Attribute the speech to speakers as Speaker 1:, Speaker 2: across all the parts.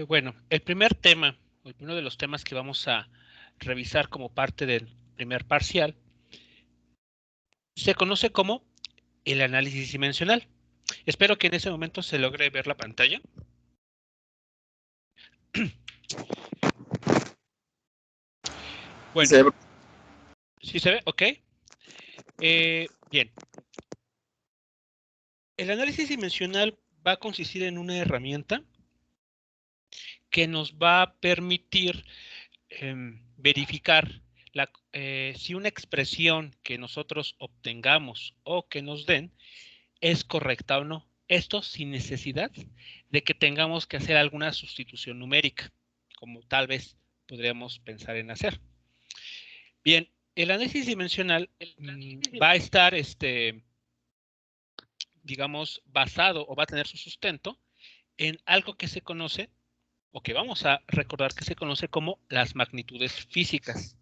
Speaker 1: Bueno, el primer tema, el primero de los temas que vamos a revisar como parte del primer parcial, se conoce como el análisis dimensional. Espero que en ese momento se logre ver la pantalla. Bueno, ¿sí se ve? Ok. Bien. El análisis dimensional va a consistir en una herramienta que nos va a permitir verificar si una expresión que nosotros obtengamos o que nos den es correcta o no. Esto sin necesidad de que tengamos que hacer alguna sustitución numérica, como tal vez podríamos pensar en hacer. Bien, el análisis dimensional va a estar, digamos, basado o va a tener su sustento en algo que se conoce o que vamos a recordar que se conoce como las magnitudes físicas.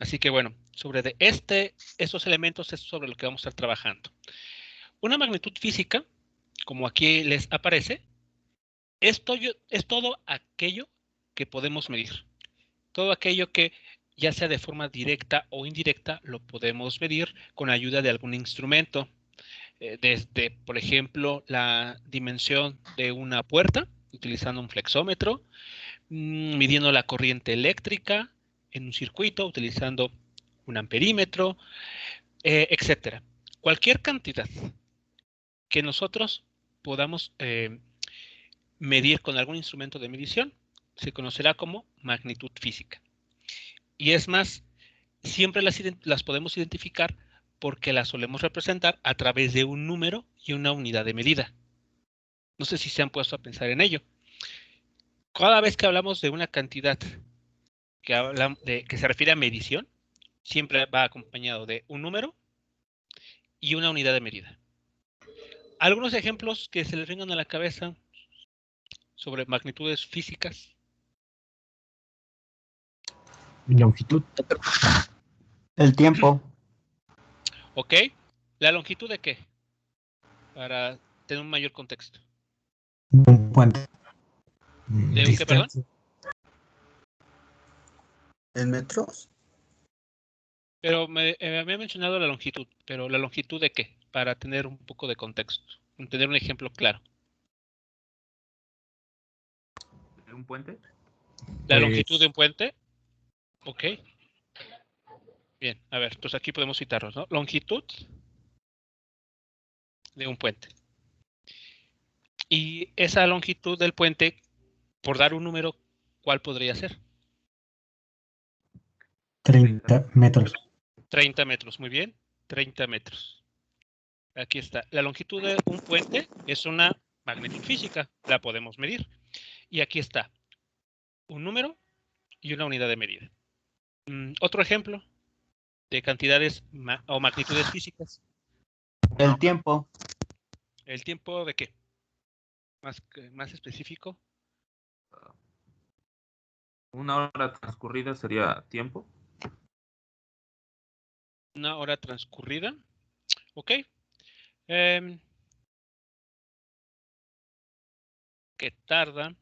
Speaker 1: Así que bueno, sobre estos elementos es sobre lo que vamos a estar trabajando. Una magnitud física, como aquí les aparece, es todo aquello que podemos medir. Todo aquello que, ya sea de forma directa o indirecta, lo podemos medir con ayuda de algún instrumento. Desde, por ejemplo, la dimensión de una puerta, utilizando un flexómetro, midiendo la corriente eléctrica en un circuito, utilizando un amperímetro, etcétera. Cualquier cantidad que nosotros podamos medir con algún instrumento de medición se conocerá como magnitud física. Y es más, siempre las podemos identificar porque las solemos representar a través de un número y una unidad de medida. No sé si se han puesto a pensar en ello. Cada vez que hablamos de una cantidad que se refiere a medición, siempre va acompañado de un número y una unidad de medida. Algunos ejemplos que se les vengan a la cabeza sobre magnitudes físicas.
Speaker 2: Longitud. El tiempo.
Speaker 1: ¿Ok? ¿La longitud de qué? Para tener un mayor contexto.
Speaker 2: Un puente.
Speaker 1: ¿De un qué, perdón?
Speaker 3: ¿En metros?
Speaker 1: Pero me había mencionado la longitud, pero ¿la longitud de qué? Para tener un poco de contexto, tener un ejemplo claro.
Speaker 4: ¿De un puente?
Speaker 1: ¿La longitud de un puente? Ok. Bien, a ver, pues aquí podemos citarlos, ¿no? Longitud de un puente. Y esa longitud del puente, por dar un número, ¿cuál podría ser?
Speaker 2: 30 metros.
Speaker 1: 30 metros, muy bien. 30 metros. Aquí está. La longitud de un puente es una magnitud física, la podemos medir. Y aquí está un número y una unidad de medida. Otro ejemplo de cantidades o magnitudes físicas.
Speaker 2: El tiempo.
Speaker 1: ¿El tiempo de qué? Más específico.
Speaker 4: Una hora transcurrida sería tiempo.
Speaker 1: Una hora transcurrida. Ok. Que tarda.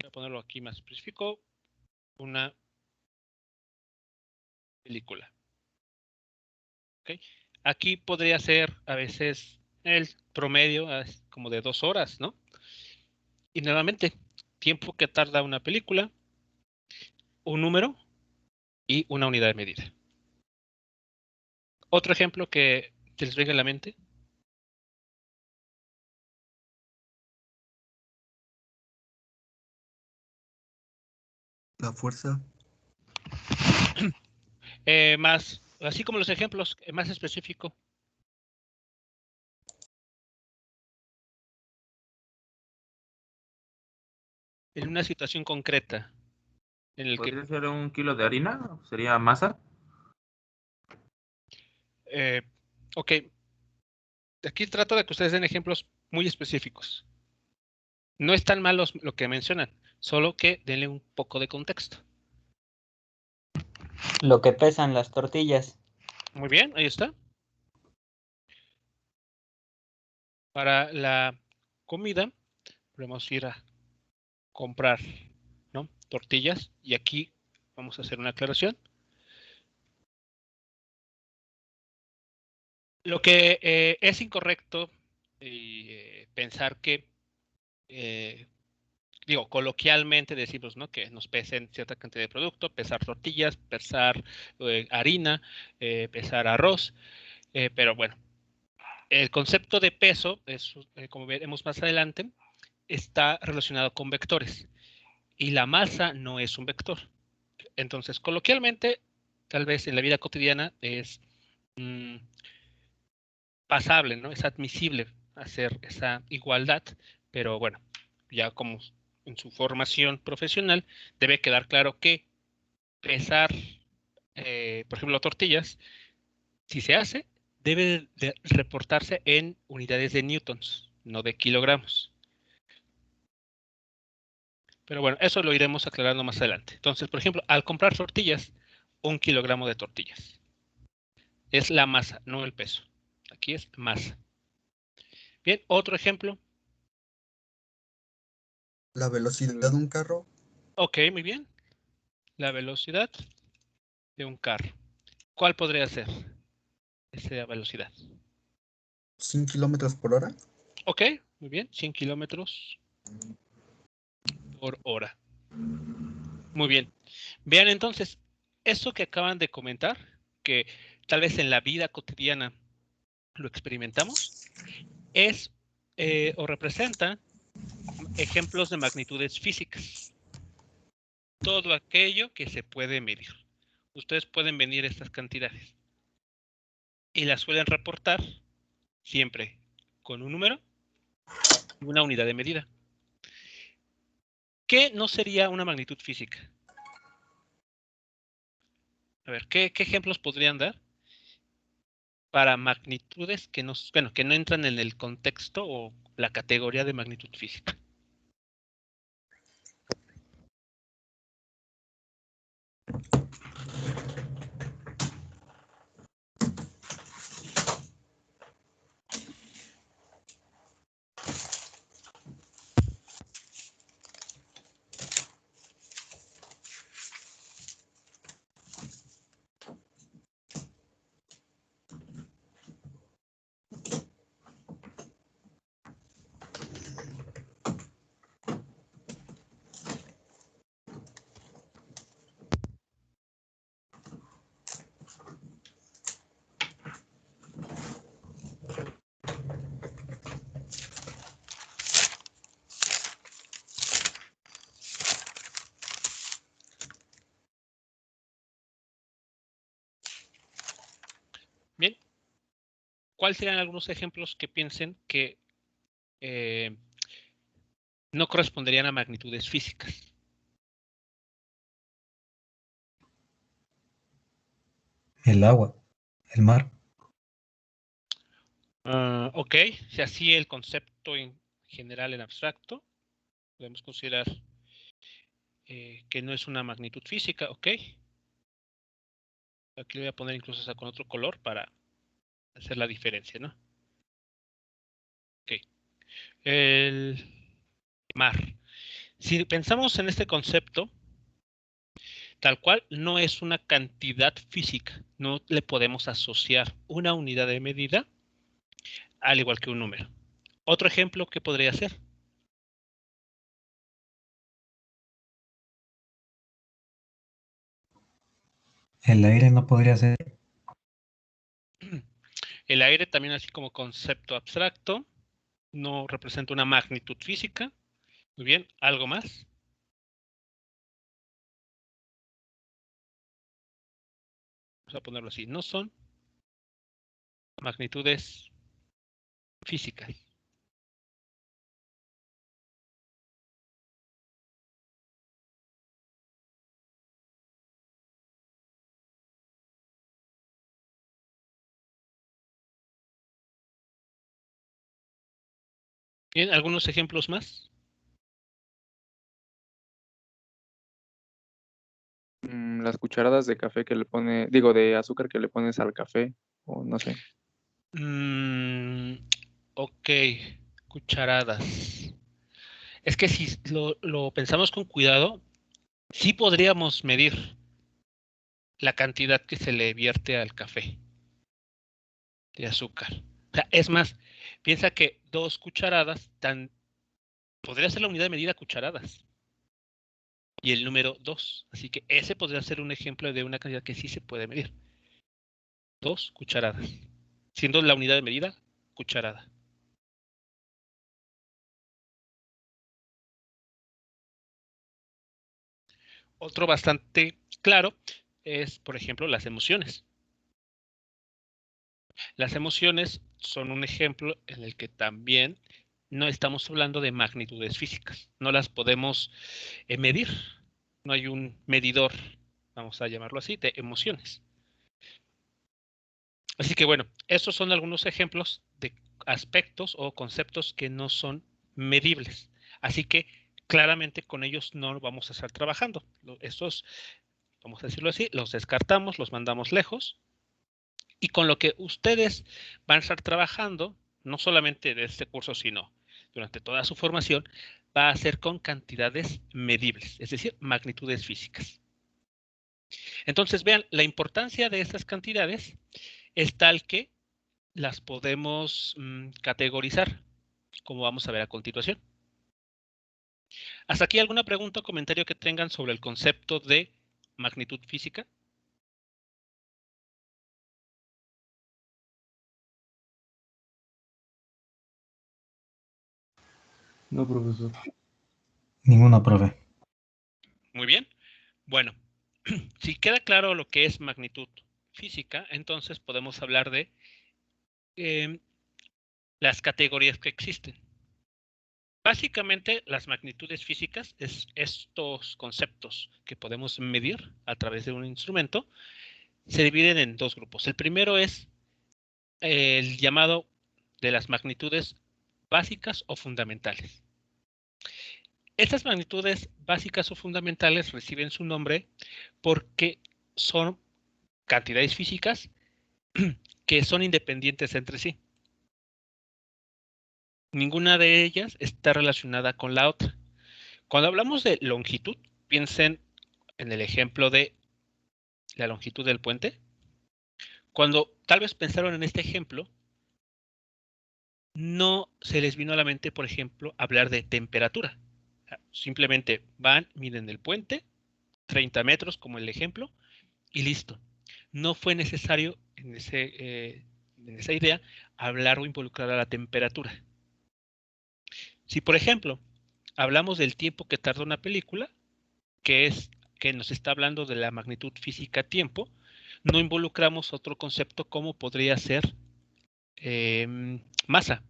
Speaker 1: Voy a ponerlo aquí más específico. Una película. Okay. Aquí podría ser a veces el promedio como de 2 horas, ¿no? Y nuevamente, tiempo que tarda una película, un número y una unidad de medida. Otro ejemplo que te les venga a la mente.
Speaker 3: La fuerza.
Speaker 1: Más, así como los ejemplos, más específico. En una situación concreta. En el
Speaker 4: ¿Podría
Speaker 1: que,
Speaker 4: ser 1 kilo de harina? ¿Sería masa?
Speaker 1: ok, aquí trato de que ustedes den ejemplos muy específicos. No es tan malo lo que mencionan, solo que denle un poco de contexto.
Speaker 5: Lo que pesan las tortillas.
Speaker 1: Muy bien, ahí está. Para la comida, podemos ir a comprar, ¿no? Tortillas, y aquí vamos a hacer una aclaración. Lo que es incorrecto pensar que, digo, coloquialmente decimos, ¿no? Que nos pesen cierta cantidad de producto, pesar tortillas, pesar harina, pesar arroz, pero bueno, el concepto de peso, es, como veremos más adelante, está relacionado con vectores y la masa no es un vector. Entonces, coloquialmente, tal vez en la vida cotidiana es pasable, ¿no? Es admisible hacer esa igualdad, pero bueno, ya como en su formación profesional debe quedar claro que pesar, por ejemplo, tortillas, si se hace, debe de reportarse en unidades de newtons, no de kilogramos. Pero bueno, eso lo iremos aclarando más adelante. Entonces, por ejemplo, al comprar tortillas, 1 kilogramo de tortillas. Es la masa, no el peso. Aquí es masa. Bien, otro ejemplo.
Speaker 3: La velocidad de un carro,
Speaker 1: Ok, muy bien. La velocidad de un carro. ¿Cuál podría ser esa velocidad?
Speaker 3: 100 kilómetros por hora.
Speaker 1: Ok, muy bien. 100 kilómetros por hora. Muy bien. Vean entonces, eso que acaban de comentar, que tal vez en la vida cotidiana lo experimentamos, es o representa ejemplos de magnitudes físicas. Todo aquello que se puede medir. Ustedes pueden medir estas cantidades y las suelen reportar siempre con un número y una unidad de medida. ¿Qué no sería una magnitud física? A ver, ¿qué ejemplos podrían dar para magnitudes que no, bueno, que no entran en el contexto o la categoría de magnitud física? Bien, ¿cuáles serían algunos ejemplos que piensen que no corresponderían a magnitudes físicas?
Speaker 2: El agua, el mar.
Speaker 1: Ok, si así el concepto en general en abstracto, podemos considerar que no es una magnitud física, ok. Aquí le voy a poner incluso hasta con otro color para hacer la diferencia, ¿no? Ok. El mar. Si pensamos en este concepto, tal cual no es una cantidad física, no le podemos asociar una unidad de medida al igual que un número. Otro ejemplo que podría ser.
Speaker 2: El aire no podría ser.
Speaker 1: El aire también así como concepto abstracto, no representa una magnitud física. Muy bien, ¿algo más? Vamos a ponerlo así, no son magnitudes físicas. Bien, ¿algunos ejemplos más?
Speaker 6: Las cucharadas de café que le pone, digo, de azúcar que le pones al café, o no sé.
Speaker 1: Ok, cucharadas. Es que si lo pensamos con cuidado, sí podríamos medir la cantidad que se le vierte al café de azúcar. O sea, es más, piensa que 2 cucharadas podría ser la unidad de medida cucharadas. Y el número 2. Así que ese podría ser un ejemplo de una cantidad que sí se puede medir. 2 cucharadas. Siendo la unidad de medida cucharada. Otro bastante claro es, por ejemplo, las emociones. Las emociones son un ejemplo en el que también no estamos hablando de magnitudes físicas. No las podemos medir. No hay un medidor, vamos a llamarlo así, de emociones. Así que bueno, estos son algunos ejemplos de aspectos o conceptos que no son medibles. Así que claramente con ellos no vamos a estar trabajando. Estos, vamos a decirlo así, los descartamos, los mandamos lejos. Y con lo que ustedes van a estar trabajando, no solamente de este curso, sino durante toda su formación, va a ser con cantidades medibles, es decir, magnitudes físicas. Entonces, vean, la importancia de estas cantidades es tal que las podemos categorizar, como vamos a ver a continuación. ¿Hasta aquí alguna pregunta o comentario que tengan sobre el concepto de magnitud física?
Speaker 7: No, profesor.
Speaker 2: Ninguna, profe.
Speaker 1: Muy bien. Bueno, si queda claro lo que es magnitud física, entonces podemos hablar de las categorías que existen. Básicamente, las magnitudes físicas es estos conceptos que podemos medir a través de un instrumento, se dividen en 2 grupos. El primero es el llamado de las magnitudes básicas o fundamentales. Estas magnitudes básicas o fundamentales reciben su nombre porque son cantidades físicas que son independientes entre sí. Ninguna de ellas está relacionada con la otra. Cuando hablamos de longitud, piensen en el ejemplo de la longitud del puente. Cuando tal vez pensaron en este ejemplo, no se les vino a la mente, por ejemplo, hablar de temperatura. Simplemente van, miden el puente, 30 metros como el ejemplo, y listo. No fue necesario en esa idea hablar o involucrar a la temperatura. Si, por ejemplo, hablamos del tiempo que tarda una película, que nos está hablando de la magnitud física tiempo, no involucramos otro concepto como podría ser masa.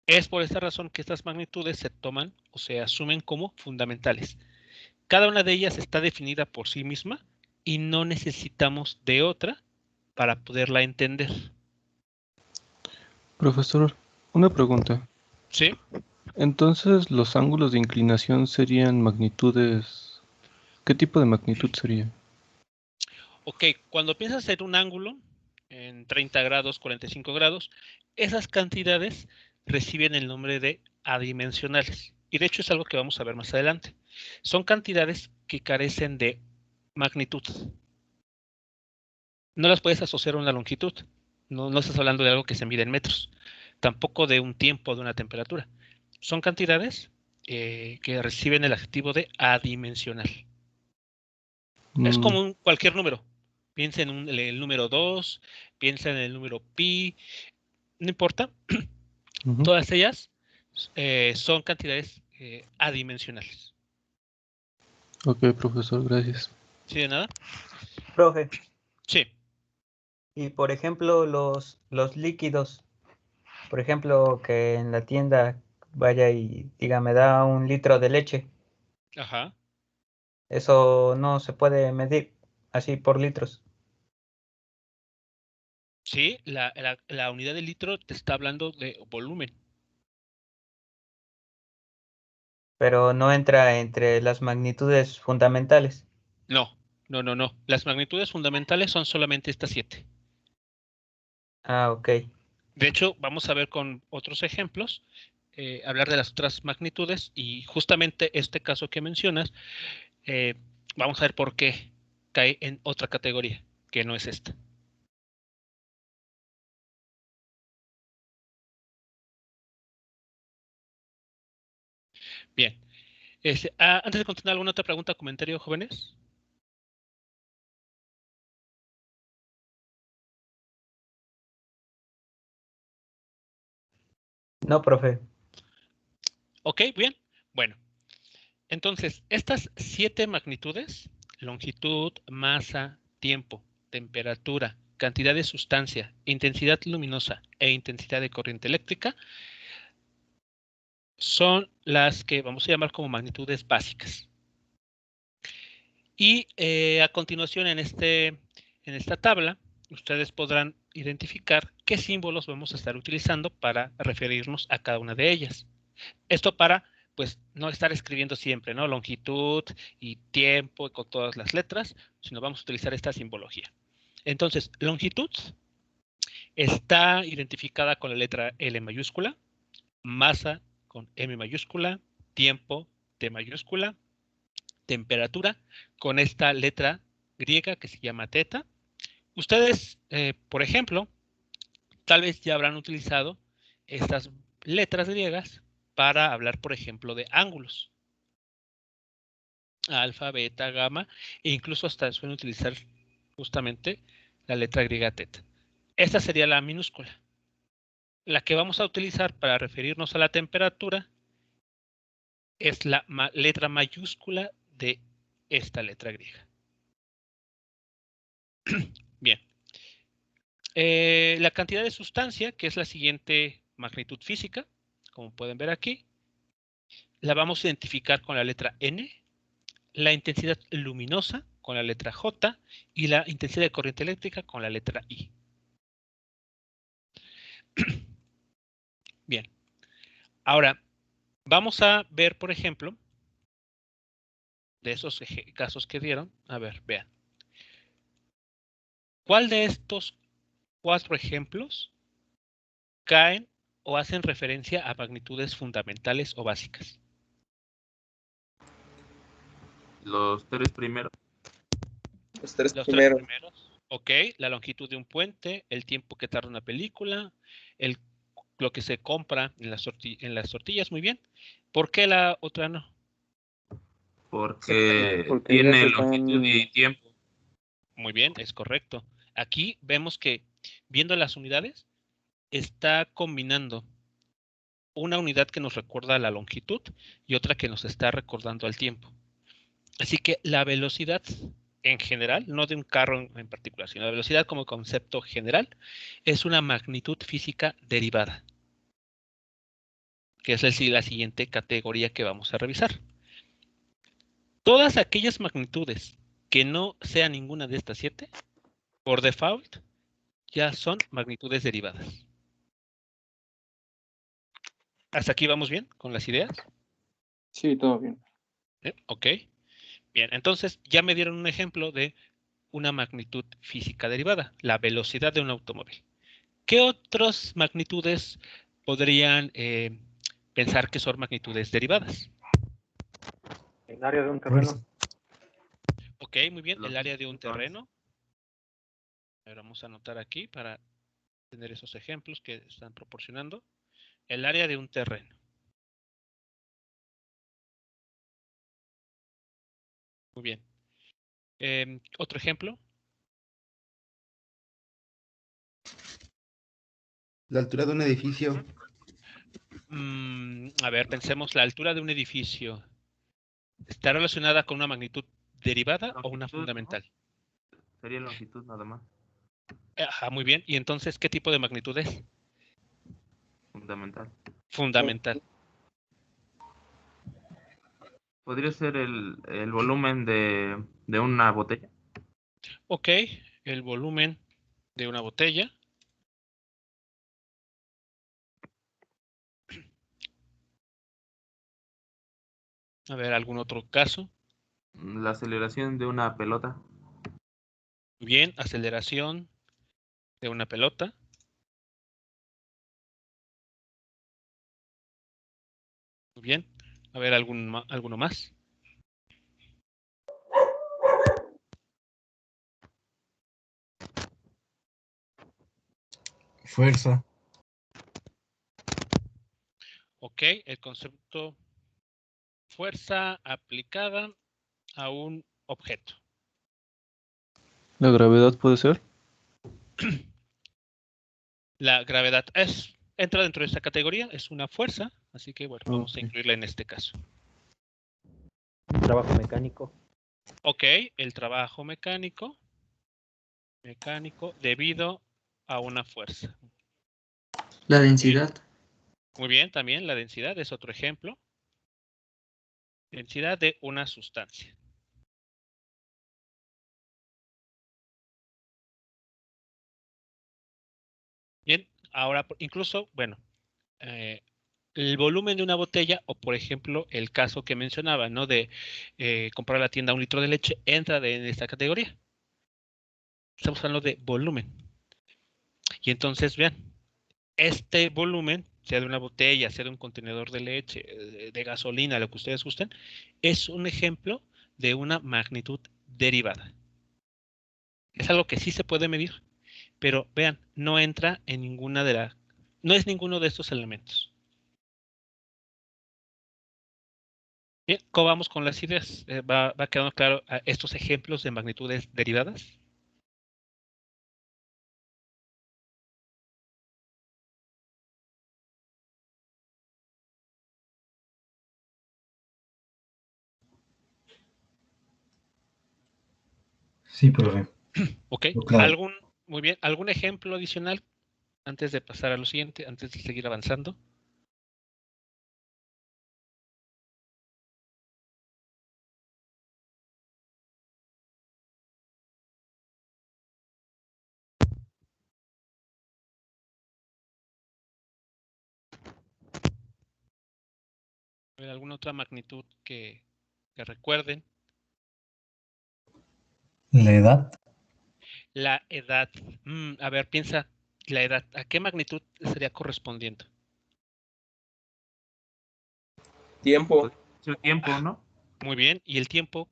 Speaker 1: Es por esta razón que estas magnitudes se toman o se asumen como fundamentales. Cada una de ellas está definida por sí misma y no necesitamos de otra para poderla entender.
Speaker 7: Profesor, una pregunta.
Speaker 1: ¿Sí?
Speaker 7: Entonces, ¿los ángulos de inclinación serían magnitudes? ¿Qué tipo de magnitud sería?
Speaker 1: Ok, cuando piensas en un ángulo, en 30 grados, 45 grados, esas cantidades reciben el nombre de adimensionales. Y de hecho es algo que vamos a ver más adelante. Son cantidades que carecen de magnitud. No las puedes asociar a una longitud. No estás hablando de algo que se mide en metros. Tampoco de un tiempo o de una temperatura. Son cantidades que reciben el adjetivo de adimensional. Es como cualquier número. Piensa en el número 2, piensa en el número pi, no importa. Todas ellas son cantidades adimensionales.
Speaker 7: Ok, profesor, gracias.
Speaker 1: ¿Sí de nada?
Speaker 5: Profe,
Speaker 1: Sí.
Speaker 5: y por ejemplo, los líquidos, por ejemplo, que en la tienda vaya y diga, me da 1 litro de leche,
Speaker 1: Ajá.
Speaker 5: eso no se puede medir así por litros.
Speaker 1: Sí, la unidad de litro te está hablando de volumen.
Speaker 5: Pero no entra entre las magnitudes fundamentales.
Speaker 1: No. Las magnitudes fundamentales son solamente estas 7.
Speaker 5: Ah, ok.
Speaker 1: De hecho, vamos a ver con otros ejemplos, hablar de las otras magnitudes y justamente este caso que mencionas, vamos a ver por qué cae en otra categoría, que no es esta. Bien. Antes de continuar, ¿alguna otra pregunta o comentario, jóvenes?
Speaker 5: No, profe.
Speaker 1: Ok, bien. Bueno, entonces, estas 7 magnitudes, longitud, masa, tiempo, temperatura, cantidad de sustancia, intensidad luminosa e intensidad de corriente eléctrica, son las que vamos a llamar como magnitudes básicas. Y a continuación en esta tabla, ustedes podrán identificar qué símbolos vamos a estar utilizando para referirnos a cada una de ellas. Esto para, pues, no estar escribiendo siempre, ¿no? Longitud y tiempo con todas las letras, sino vamos a utilizar esta simbología. Entonces, longitud está identificada con la letra L mayúscula, masa con M mayúscula, tiempo T mayúscula, temperatura con esta letra griega que se llama teta. Ustedes, por ejemplo, tal vez ya habrán utilizado estas letras griegas para hablar, por ejemplo, de ángulos. Alfa, beta, gamma, e incluso hasta suelen utilizar justamente la letra griega teta. Esta sería la minúscula. La que vamos a utilizar para referirnos a la temperatura es la letra mayúscula de esta letra griega. Bien. La cantidad de sustancia, que es la siguiente magnitud física, como pueden ver aquí, la vamos a identificar con la letra N, la intensidad luminosa con la letra J y la intensidad de corriente eléctrica con la letra I. Bien. Ahora, vamos a ver, por ejemplo, de esos casos que dieron. A ver, vean. ¿Cuál de estos 4 ejemplos caen o hacen referencia a magnitudes fundamentales o básicas?
Speaker 4: Los 3 primeros.
Speaker 8: Los 3
Speaker 1: Los 3
Speaker 8: primeros.
Speaker 1: primeros. Ok, la longitud de un puente, el tiempo que tarda una película, lo que se compra en las tortillas, muy bien. ¿Por qué la otra no?
Speaker 4: Porque
Speaker 6: Porque ya
Speaker 4: tiene
Speaker 6: se
Speaker 4: longitud y
Speaker 6: están...
Speaker 4: tiempo.
Speaker 1: Muy bien, es correcto. Aquí vemos que, viendo las unidades, está combinando una unidad que nos recuerda a la longitud y otra que nos está recordando al tiempo. Así que la velocidad en general, no de un carro en particular, sino la velocidad como concepto general, es una magnitud física derivada, que es la siguiente categoría que vamos a revisar. Todas aquellas magnitudes que no sean ninguna de estas 7, por default, ya son magnitudes derivadas. ¿Hasta aquí vamos bien con las ideas?
Speaker 6: Sí, todo bien.
Speaker 1: Ok. Bien, entonces ya me dieron un ejemplo de una magnitud física derivada, la velocidad de un automóvil. ¿Qué otras magnitudes podrían pensar que son magnitudes derivadas?
Speaker 8: El área de un terreno.
Speaker 1: Ok, muy bien, el área de un terreno. Ahora vamos a anotar aquí para tener esos ejemplos que están proporcionando. El área de un terreno. Muy bien. ¿Otro ejemplo?
Speaker 3: La altura de un edificio.
Speaker 1: A ver, pensemos, la altura de un edificio. ¿Está relacionada con una magnitud derivada o una
Speaker 4: Longitud,
Speaker 1: fundamental?
Speaker 4: ¿no? Sería longitud nada más.
Speaker 1: Ajá, muy bien. ¿Y entonces qué tipo de magnitud es?
Speaker 4: Fundamental.
Speaker 1: Fundamental.
Speaker 4: ¿Podría ser el volumen de una botella?
Speaker 1: Ok, el volumen de una botella. A ver, ¿algún otro caso?
Speaker 4: La aceleración de una pelota.
Speaker 1: Muy bien, aceleración de una pelota. Muy bien. A ver, ¿alguno más?
Speaker 2: Fuerza.
Speaker 1: Ok, el concepto fuerza aplicada a un objeto.
Speaker 7: ¿La gravedad puede ser?
Speaker 1: La gravedad entra dentro de esta categoría, es una fuerza, así que bueno, vamos a
Speaker 7: Ok.
Speaker 1: incluirla en este caso.
Speaker 9: Trabajo mecánico.
Speaker 1: Ok, el trabajo mecánico debido a una fuerza.
Speaker 10: La densidad.
Speaker 1: Muy bien, también la densidad es otro ejemplo. Densidad de una sustancia. Bien, ahora incluso, bueno, el volumen de una botella o, por ejemplo, el caso que mencionaba, ¿no? De comprar a la tienda 1 litro de leche, entra en esta categoría. Estamos hablando de volumen. Y entonces, vean, este volumen, sea de una botella, sea de un contenedor de leche, de gasolina, lo que ustedes gusten, es un ejemplo de una magnitud derivada. Es algo que sí se puede medir, pero vean, no entra en ninguna de las, no es ninguno de estos elementos. Bien, ¿cómo vamos con las ideas? ¿Va quedando claro estos ejemplos de magnitudes derivadas?
Speaker 2: Sí, profe.
Speaker 1: Ok,
Speaker 2: Claro.
Speaker 1: muy bien, ¿algún ejemplo adicional antes de pasar a lo siguiente, antes de seguir avanzando? ¿Alguna otra magnitud que recuerden?
Speaker 2: La edad.
Speaker 1: La edad. A ver, piensa, la edad, ¿a qué magnitud sería correspondiente?
Speaker 8: Tiempo.
Speaker 4: Su tiempo, ¿no?
Speaker 1: Muy bien, ¿y el tiempo?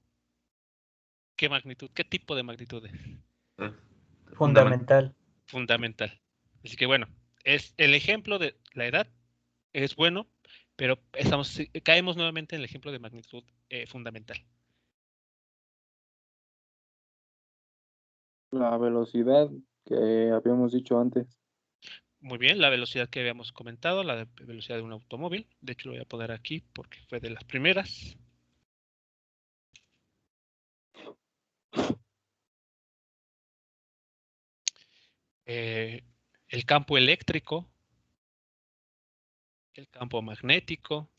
Speaker 1: ¿Qué magnitud? ¿Qué tipo de magnitud es?
Speaker 4: Es
Speaker 5: Fundamental.
Speaker 1: Fundamental. Así que bueno, es el ejemplo de la edad es bueno, pero caemos nuevamente en el ejemplo de magnitud fundamental.
Speaker 6: La velocidad que habíamos dicho antes.
Speaker 1: Muy bien, la velocidad que habíamos comentado, la velocidad de un automóvil. De hecho, lo voy a poner aquí porque fue de las primeras. El campo eléctrico, el campo magnético,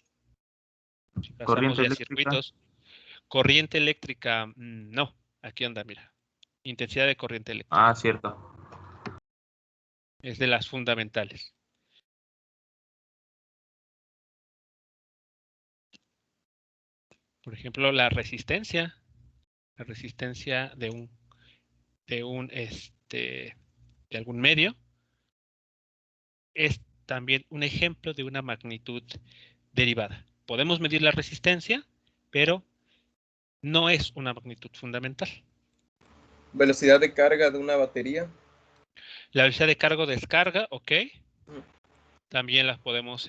Speaker 1: si pasamos
Speaker 4: corriente
Speaker 1: ya a
Speaker 4: eléctrica.
Speaker 1: circuitos, corriente eléctrica, no, aquí anda, mira, intensidad de corriente eléctrica,
Speaker 4: Ah, cierto.
Speaker 1: es de las fundamentales. Por ejemplo, la resistencia de algún medio, es también un ejemplo de una magnitud derivada. Podemos medir la resistencia, pero no es una magnitud fundamental.
Speaker 8: Velocidad de carga de una batería.
Speaker 1: La velocidad de cargo-descarga, ok. También las podemos,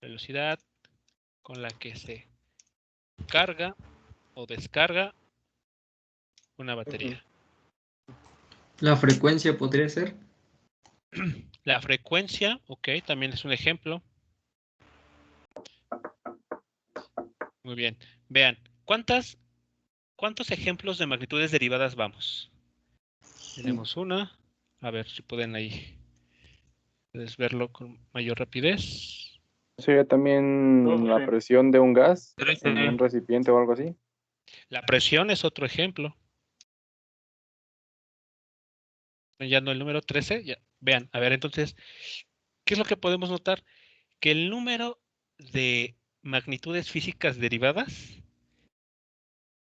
Speaker 1: velocidad con la que se carga o descarga una batería.
Speaker 10: La frecuencia podría ser.
Speaker 1: La frecuencia, ok, también es un ejemplo. Muy bien. Vean, ¿cuántos ejemplos de magnitudes derivadas vamos? Tenemos una. A ver si pueden ahí. Puedes verlo con mayor rapidez.
Speaker 6: ¿Sería también la presión de un gas en un recipiente o algo así?
Speaker 1: La presión es otro ejemplo. Ya no el número 13. Ya. Vean, a ver, entonces, ¿qué es lo que podemos notar? Que el número de magnitudes físicas derivadas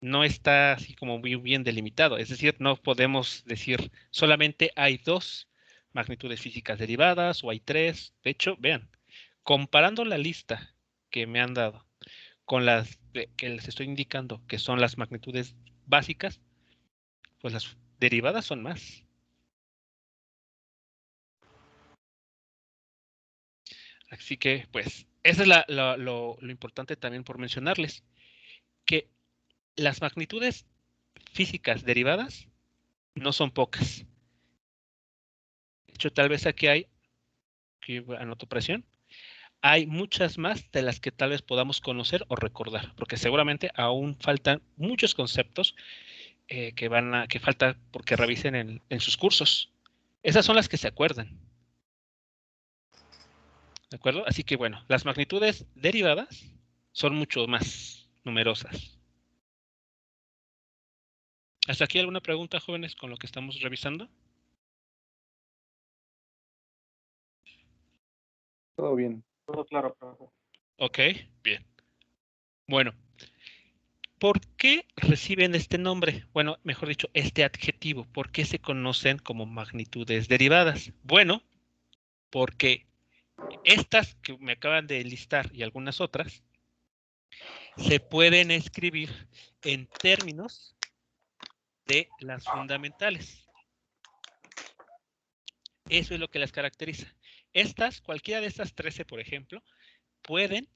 Speaker 1: no está así como muy bien delimitado. Es decir, no podemos decir solamente hay 2 magnitudes físicas derivadas o hay 3. De hecho, vean, comparando la lista que me han dado con las que les estoy indicando que son las magnitudes básicas, pues las derivadas son más. Así que, pues, eso es lo importante también por mencionarles, que las magnitudes físicas derivadas no son pocas. De hecho, tal vez aquí anoto presión, hay muchas más de las que tal vez podamos conocer o recordar, porque seguramente aún faltan muchos conceptos que falta porque revisen en sus cursos. Esas son las que se acuerdan. ¿De acuerdo? Así que bueno, las magnitudes derivadas son mucho más numerosas. ¿Hasta aquí alguna pregunta, jóvenes, con lo que estamos revisando?
Speaker 6: Todo bien.
Speaker 9: Todo claro, profe.
Speaker 1: Ok, bien. Bueno, ¿por qué reciben este nombre? Bueno, mejor dicho, este adjetivo. ¿Por qué se conocen como magnitudes derivadas? Bueno, porque estas que me acaban de listar y algunas otras se pueden escribir en términos de las fundamentales. Eso es lo que las caracteriza. Cualquiera de estas 13, por ejemplo, pueden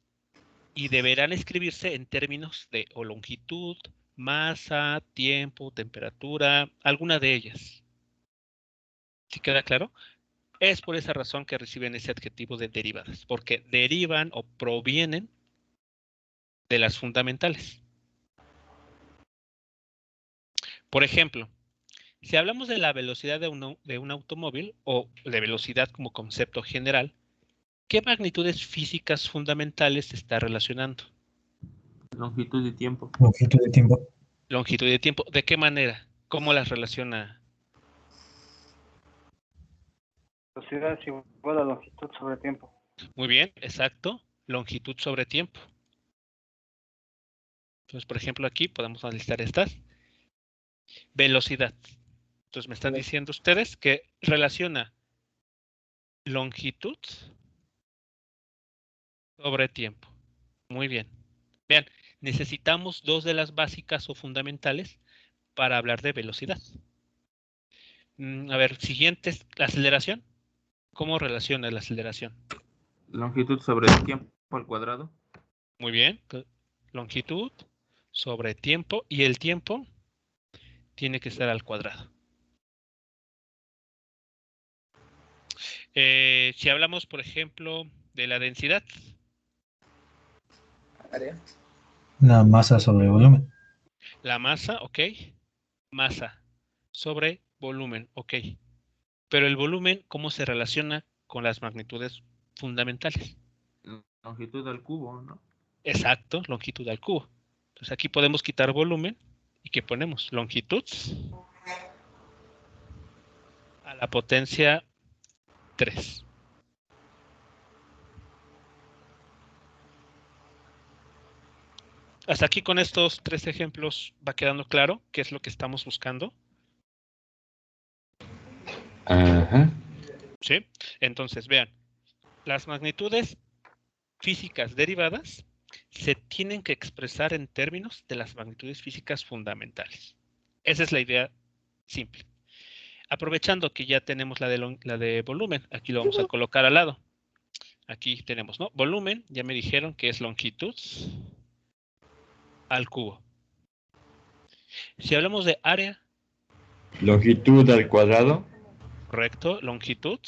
Speaker 1: y deberán escribirse en términos de o longitud, masa, tiempo, temperatura, alguna de ellas. ¿Sí queda claro? Es por esa razón que reciben ese adjetivo de derivadas, porque derivan o provienen de las fundamentales. Por ejemplo, si hablamos de la velocidad de un automóvil o de velocidad como concepto general, ¿qué magnitudes físicas fundamentales se está relacionando?
Speaker 4: Longitud y tiempo.
Speaker 2: Longitud de tiempo.
Speaker 1: Longitud de tiempo. ¿De qué manera? ¿Cómo las relaciona?
Speaker 9: Velocidad es igual a longitud sobre tiempo.
Speaker 1: Muy bien, exacto. Longitud sobre tiempo. Entonces, por ejemplo, aquí podemos analizar estas. Velocidad. Entonces, me están diciendo ustedes que relaciona longitud sobre tiempo. Muy bien. Vean, necesitamos dos de las básicas o fundamentales para hablar de velocidad. A ver, siguientes, la aceleración. ¿Cómo relaciona la aceleración?
Speaker 4: Longitud sobre tiempo al cuadrado.
Speaker 1: Muy bien. Longitud sobre tiempo. Y el tiempo tiene que estar al cuadrado. Si hablamos, por ejemplo, de la densidad.
Speaker 8: Área.
Speaker 2: La masa sobre volumen.
Speaker 1: La masa, ok. Masa sobre volumen, ok. Pero el volumen, ¿cómo se relaciona con las magnitudes fundamentales?
Speaker 4: Longitud al cubo, ¿no?
Speaker 1: Exacto, longitud al cubo. Entonces aquí podemos quitar volumen y ¿qué ponemos? Longitud a la potencia 3. Hasta aquí con estos 3 ejemplos va quedando claro qué es lo que estamos buscando.
Speaker 11: Ajá.
Speaker 1: ¿Sí? Entonces, vean, las magnitudes físicas derivadas se tienen que expresar en términos de las magnitudes físicas fundamentales. Esa es la idea simple. Aprovechando que ya tenemos la de volumen, aquí lo vamos a colocar al lado. Aquí tenemos, ¿no? Volumen, ya me dijeron que es longitud al cubo. Si hablamos de área.
Speaker 11: Longitud al cuadrado.
Speaker 1: Correcto, longitud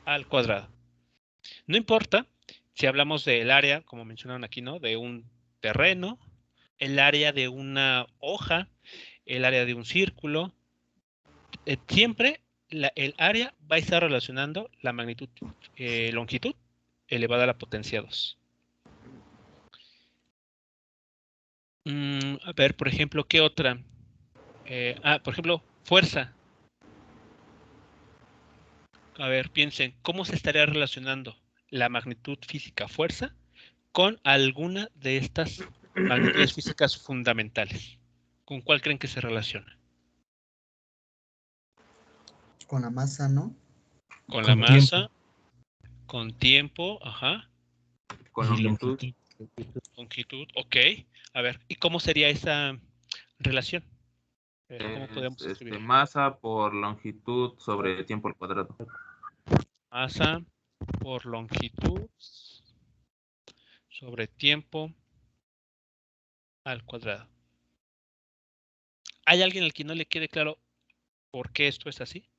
Speaker 1: al cuadrado. No importa si hablamos del área, como mencionaron aquí, ¿no? De un terreno, el área de una hoja, el área de un círculo. Siempre el área va a estar relacionando la magnitud, longitud elevada a la potencia 2. A ver, por ejemplo, ¿qué otra? Por ejemplo, fuerza. A ver, piensen, ¿cómo se estaría relacionando la magnitud física fuerza con alguna de estas magnitudes físicas fundamentales? ¿Con cuál creen que se relaciona?
Speaker 12: Con la masa, ¿no?
Speaker 1: Con la masa. con tiempo, ajá,
Speaker 4: con longitud.
Speaker 1: longitud, ok. A ver, ¿y cómo sería esa relación? ¿Cómo podemos escribir?
Speaker 4: Masa por longitud sobre tiempo al cuadrado.
Speaker 1: Masa por longitud sobre tiempo al cuadrado. ¿Hay alguien al que no le quede claro por qué esto es así?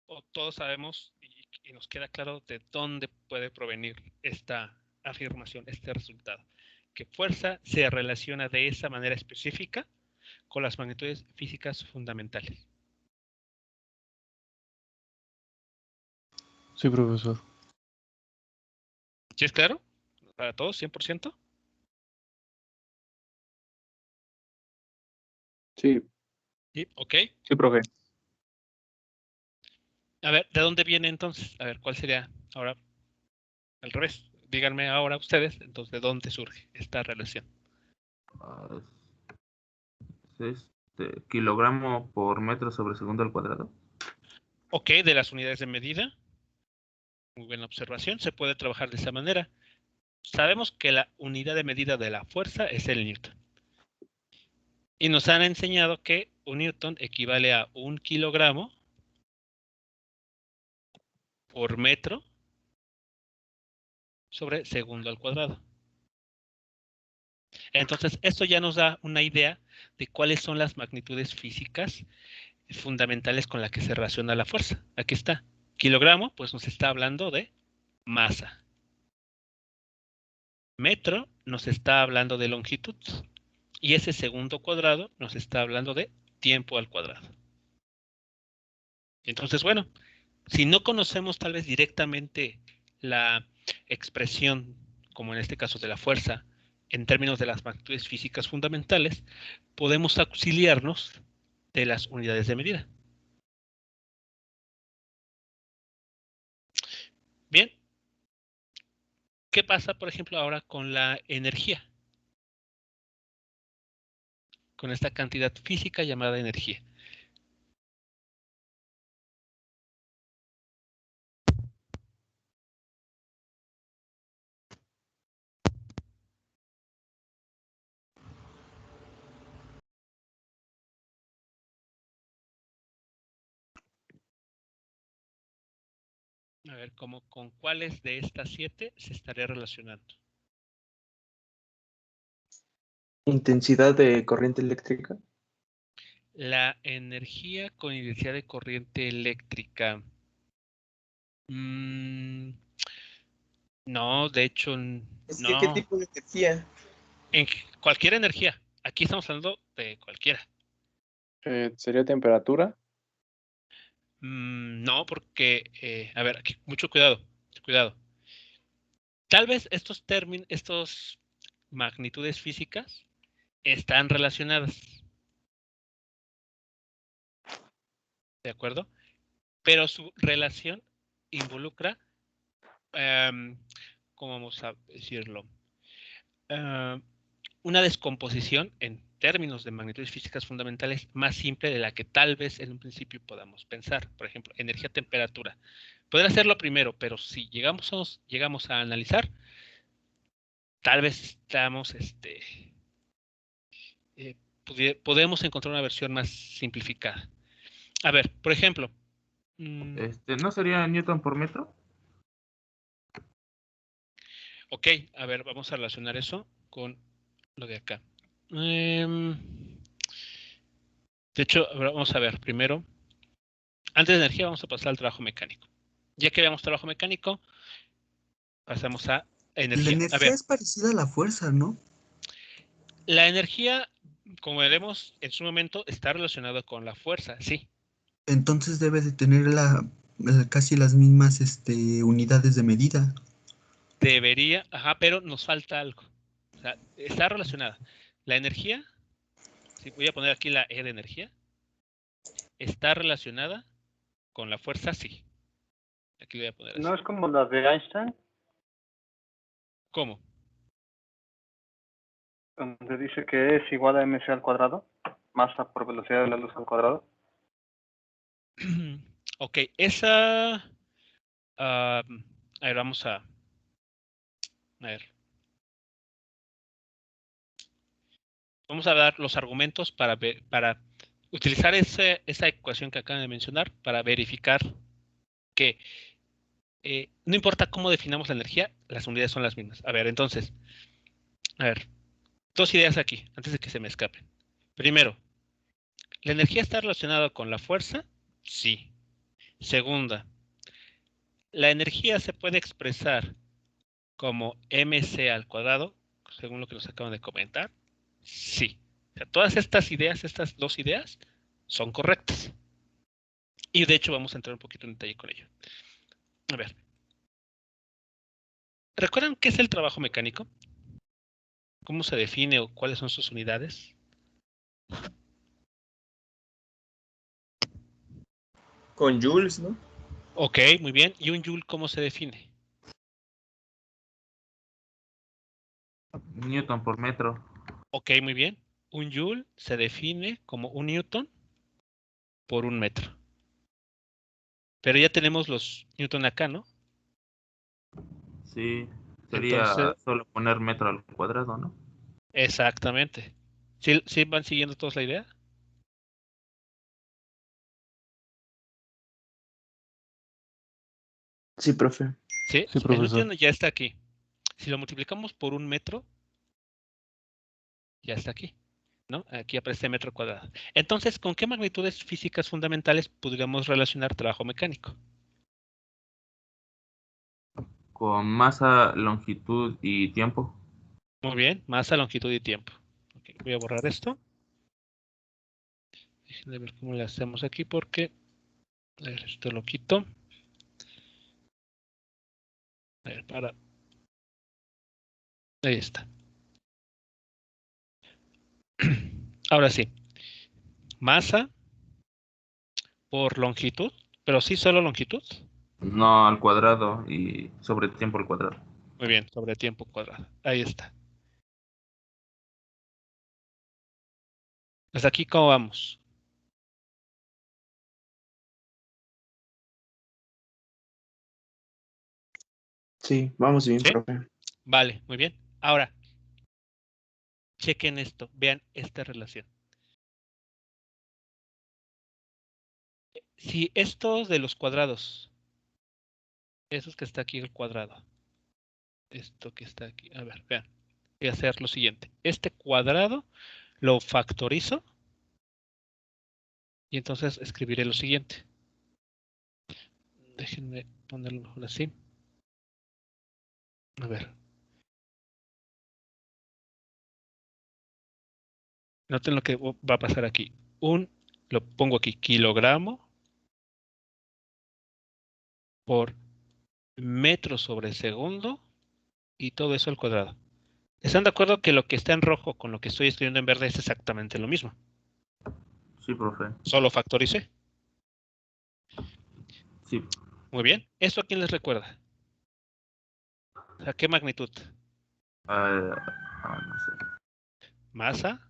Speaker 1: O todos sabemos y nos queda claro de dónde puede provenir esta afirmación, este resultado. Que fuerza se relaciona de esa manera específica con las magnitudes físicas fundamentales.
Speaker 7: Sí, profesor.
Speaker 1: ¿Sí es claro? ¿Para todos? ¿100%?
Speaker 6: Sí.
Speaker 1: Sí, ok.
Speaker 6: Sí, profe.
Speaker 1: A ver, ¿de dónde viene entonces? A ver, ¿cuál sería ahora al revés? Díganme ahora ustedes, entonces, ¿de dónde surge esta relación?
Speaker 4: Kilogramo por metro sobre segundo al cuadrado.
Speaker 1: Ok, de las unidades de medida. Muy buena observación, se puede trabajar de esa manera. Sabemos que la unidad de medida de la fuerza es el Newton. Y nos han enseñado que un Newton equivale a 1 kilogramo por metro sobre segundo al cuadrado. Entonces, esto ya nos da una idea de cuáles son las magnitudes físicas fundamentales con las que se relaciona la fuerza. Aquí está. Kilogramo, pues nos está hablando de masa. Metro nos está hablando de longitud. Y ese segundo cuadrado nos está hablando de tiempo al cuadrado. Entonces, bueno, si no conocemos tal vez directamente la expresión, como en este caso de la fuerza, en términos de las magnitudes físicas fundamentales, podemos auxiliarnos de las unidades de medida. Bien. ¿Qué pasa, por ejemplo, ahora con la energía? Con esta cantidad física llamada energía. A ver, ¿con cuáles de estas 7 se estaría relacionando?
Speaker 10: Intensidad de corriente eléctrica.
Speaker 1: La energía con intensidad de corriente eléctrica. No, de hecho, no.
Speaker 8: ¿Qué tipo de energía?
Speaker 1: En cualquier energía. Aquí estamos hablando de cualquiera.
Speaker 6: ¿Sería temperatura?
Speaker 1: No, porque, a ver, aquí, mucho cuidado, cuidado. Tal vez estos magnitudes físicas están relacionadas. ¿De acuerdo? Pero su relación involucra, ¿cómo vamos a decirlo? Una descomposición en términos de magnitudes físicas fundamentales más simple de la que tal vez en un principio podamos pensar. Por ejemplo, energía-temperatura. Podría ser lo primero, pero si llegamos a analizar, tal vez estamos, podemos encontrar una versión más simplificada. A ver, por ejemplo.
Speaker 4: ¿No sería Newton por metro?
Speaker 1: Ok, a ver, vamos a relacionar eso con lo de acá. De hecho, vamos a ver primero. Antes de energía vamos a pasar al trabajo mecánico. Ya que veamos trabajo mecánico, pasamos a energía.
Speaker 12: La energía es parecida a la fuerza, ¿no?
Speaker 1: La energía, como veremos en su momento, está relacionada con la fuerza, sí.
Speaker 12: Entonces debe de tener casi las mismas unidades de medida.
Speaker 1: Debería, pero nos falta algo. O sea, está relacionada. La energía, sí, voy a poner aquí la E de energía, está relacionada con la fuerza, sí. Aquí lo voy a poner así.
Speaker 9: ¿No es como la de Einstein?
Speaker 1: ¿Cómo?
Speaker 9: Donde dice que es igual a mc al cuadrado, masa por velocidad de la luz al cuadrado.
Speaker 1: Ok, esa... a ver, vamos a ver. Vamos a dar los argumentos para utilizar esa ecuación que acaban de mencionar para verificar que no importa cómo definamos la energía, las unidades son las mismas. A ver, entonces, a ver, dos ideas aquí, antes de que se me escapen. Primero, ¿la energía está relacionada con la fuerza? Sí. Segunda, ¿la energía se puede expresar como mc al cuadrado, según lo que nos acaban de comentar? Sí. O sea, todas estas ideas, estas dos ideas, son correctas. Y de hecho vamos a entrar un poquito en detalle con ello. A ver. ¿Recuerdan qué es el trabajo mecánico? ¿Cómo se define o cuáles son sus unidades?
Speaker 8: Con joules, ¿no?
Speaker 1: Ok, muy bien. ¿Y un joule cómo se define?
Speaker 4: Newton por metro.
Speaker 1: Ok, muy bien. Un joule se define como un newton por un metro. Pero ya tenemos los newton acá, ¿no?
Speaker 4: Sí, sería
Speaker 1: Entonces,
Speaker 4: solo poner metro al cuadrado, ¿no?
Speaker 1: exactamente. ¿Sí van siguiendo todos la idea?
Speaker 10: Sí, profe.
Speaker 1: Sí,
Speaker 7: Sí,
Speaker 1: el
Speaker 7: profesor.
Speaker 1: newton ya está aquí. Si lo multiplicamos por un metro, ya está aquí, ¿no? Aquí aparece metro cuadrado. Entonces, ¿con qué magnitudes físicas fundamentales podríamos relacionar trabajo mecánico?
Speaker 4: Con masa, longitud y tiempo.
Speaker 1: Muy bien, masa, longitud y tiempo. Okay, voy a borrar esto. Déjenme ver cómo le hacemos aquí porque a ver, esto lo quito. A ver, ahí está. Ahora sí, masa por longitud, pero sí solo longitud.
Speaker 4: No al cuadrado y sobre tiempo al cuadrado.
Speaker 1: Muy bien, sobre tiempo cuadrado. Ahí está. Hasta aquí, ¿cómo vamos?
Speaker 10: Sí, vamos bien,
Speaker 1: ¿Sí?
Speaker 10: profe.
Speaker 1: Vale, muy bien. Ahora, chequen esto, vean esta relación. Si estos de los cuadrados, esos que está aquí el cuadrado, esto que está aquí, a ver, vean, voy a hacer lo siguiente. Este cuadrado lo factorizo y entonces escribiré lo siguiente. Déjenme ponerlo mejor así. A ver. Noten lo que va a pasar aquí. Lo pongo aquí, kilogramo por metro sobre segundo y todo eso al cuadrado. ¿Están de acuerdo que lo que está en rojo con lo que estoy escribiendo en verde es exactamente lo mismo?
Speaker 4: Sí, profe.
Speaker 1: Solo factoricé.
Speaker 4: Sí.
Speaker 1: Muy bien. ¿Esto a quién les recuerda? ¿A qué magnitud?
Speaker 4: No sé.
Speaker 1: Masa.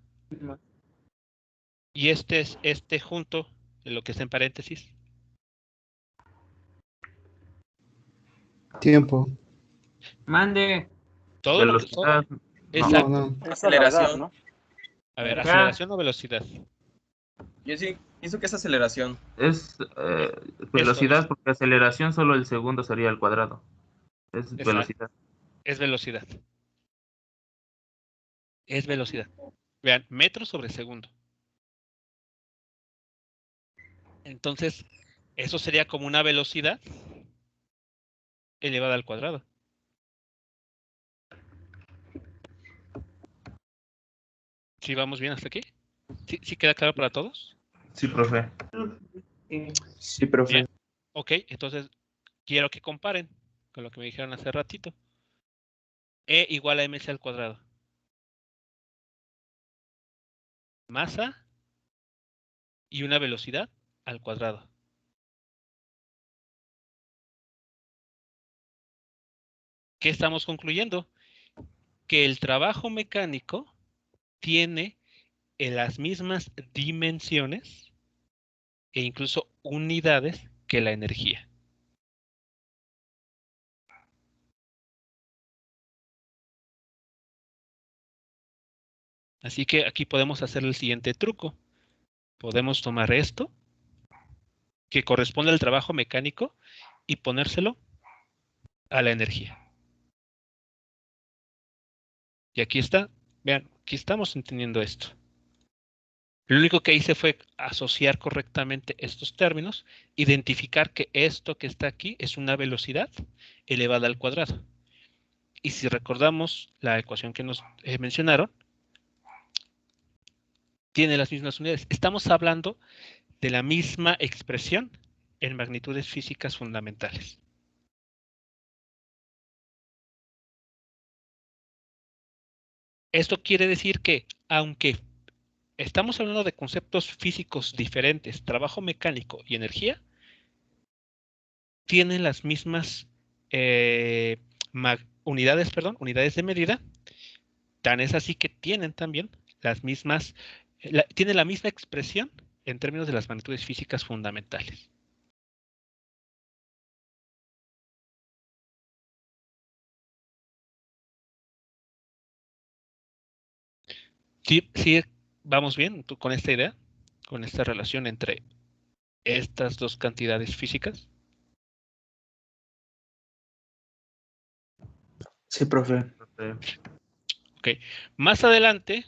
Speaker 1: Y este es este junto, lo que está en paréntesis.
Speaker 12: Tiempo.
Speaker 5: Mande.
Speaker 1: Todo lo que...
Speaker 4: Velocidad. No.
Speaker 1: Exacto.
Speaker 12: No.
Speaker 9: Esa es la verdad,
Speaker 8: Aceleración.
Speaker 9: ¿no?
Speaker 1: A ver,
Speaker 5: Acá.
Speaker 1: aceleración o velocidad.
Speaker 8: Yo sí pienso que es aceleración.
Speaker 4: Es velocidad porque aceleración solo el segundo sería al cuadrado. Es
Speaker 1: Exacto.
Speaker 4: velocidad.
Speaker 1: Es velocidad. Es velocidad. Vean, metro sobre segundo. Entonces, eso sería como una velocidad elevada al cuadrado. ¿Sí vamos bien hasta aquí? ¿Sí queda claro para todos?
Speaker 4: Sí, profe.
Speaker 10: Sí, profe.
Speaker 1: Bien. Ok, entonces quiero que comparen con lo que me dijeron hace ratito. E igual a mc al cuadrado. Masa y una velocidad al cuadrado. ¿qué estamos concluyendo? Que el trabajo mecánico tiene las mismas dimensiones e incluso unidades que la energía. Así que aquí podemos hacer el siguiente truco. Podemos tomar esto, que corresponde al trabajo mecánico, y ponérselo a la energía. Y aquí está. Vean, aquí estamos entendiendo esto. Lo único que hice fue asociar correctamente estos términos, identificar que esto que está aquí es una velocidad elevada al cuadrado. Y si recordamos la ecuación que nos mencionaron, tiene las mismas unidades. Estamos hablando de la misma expresión en magnitudes físicas fundamentales. Esto quiere decir que, aunque estamos hablando de conceptos físicos diferentes, trabajo mecánico y energía, tienen las mismas unidades de medida. Tan es así que tienen también las mismas, tienen la misma expresión en términos de las magnitudes físicas fundamentales. Sí, vamos bien con esta idea, con esta relación entre estas dos cantidades físicas.
Speaker 10: Sí, profe.
Speaker 1: Ok. Más adelante,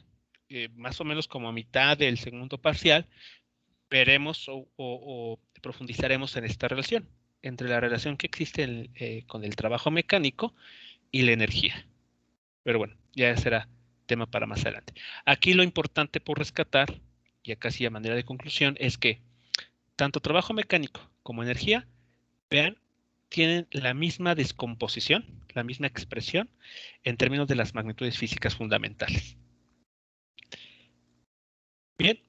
Speaker 1: más o menos como a mitad del segundo parcial, veremos o profundizaremos en esta relación, entre la relación que existe con el trabajo mecánico y la energía. Pero bueno, ya será tema para más adelante. Aquí lo importante por rescatar, ya casi a manera de conclusión, es que tanto trabajo mecánico como energía, vean, tienen la misma descomposición, la misma expresión en términos de las magnitudes físicas fundamentales. Bien.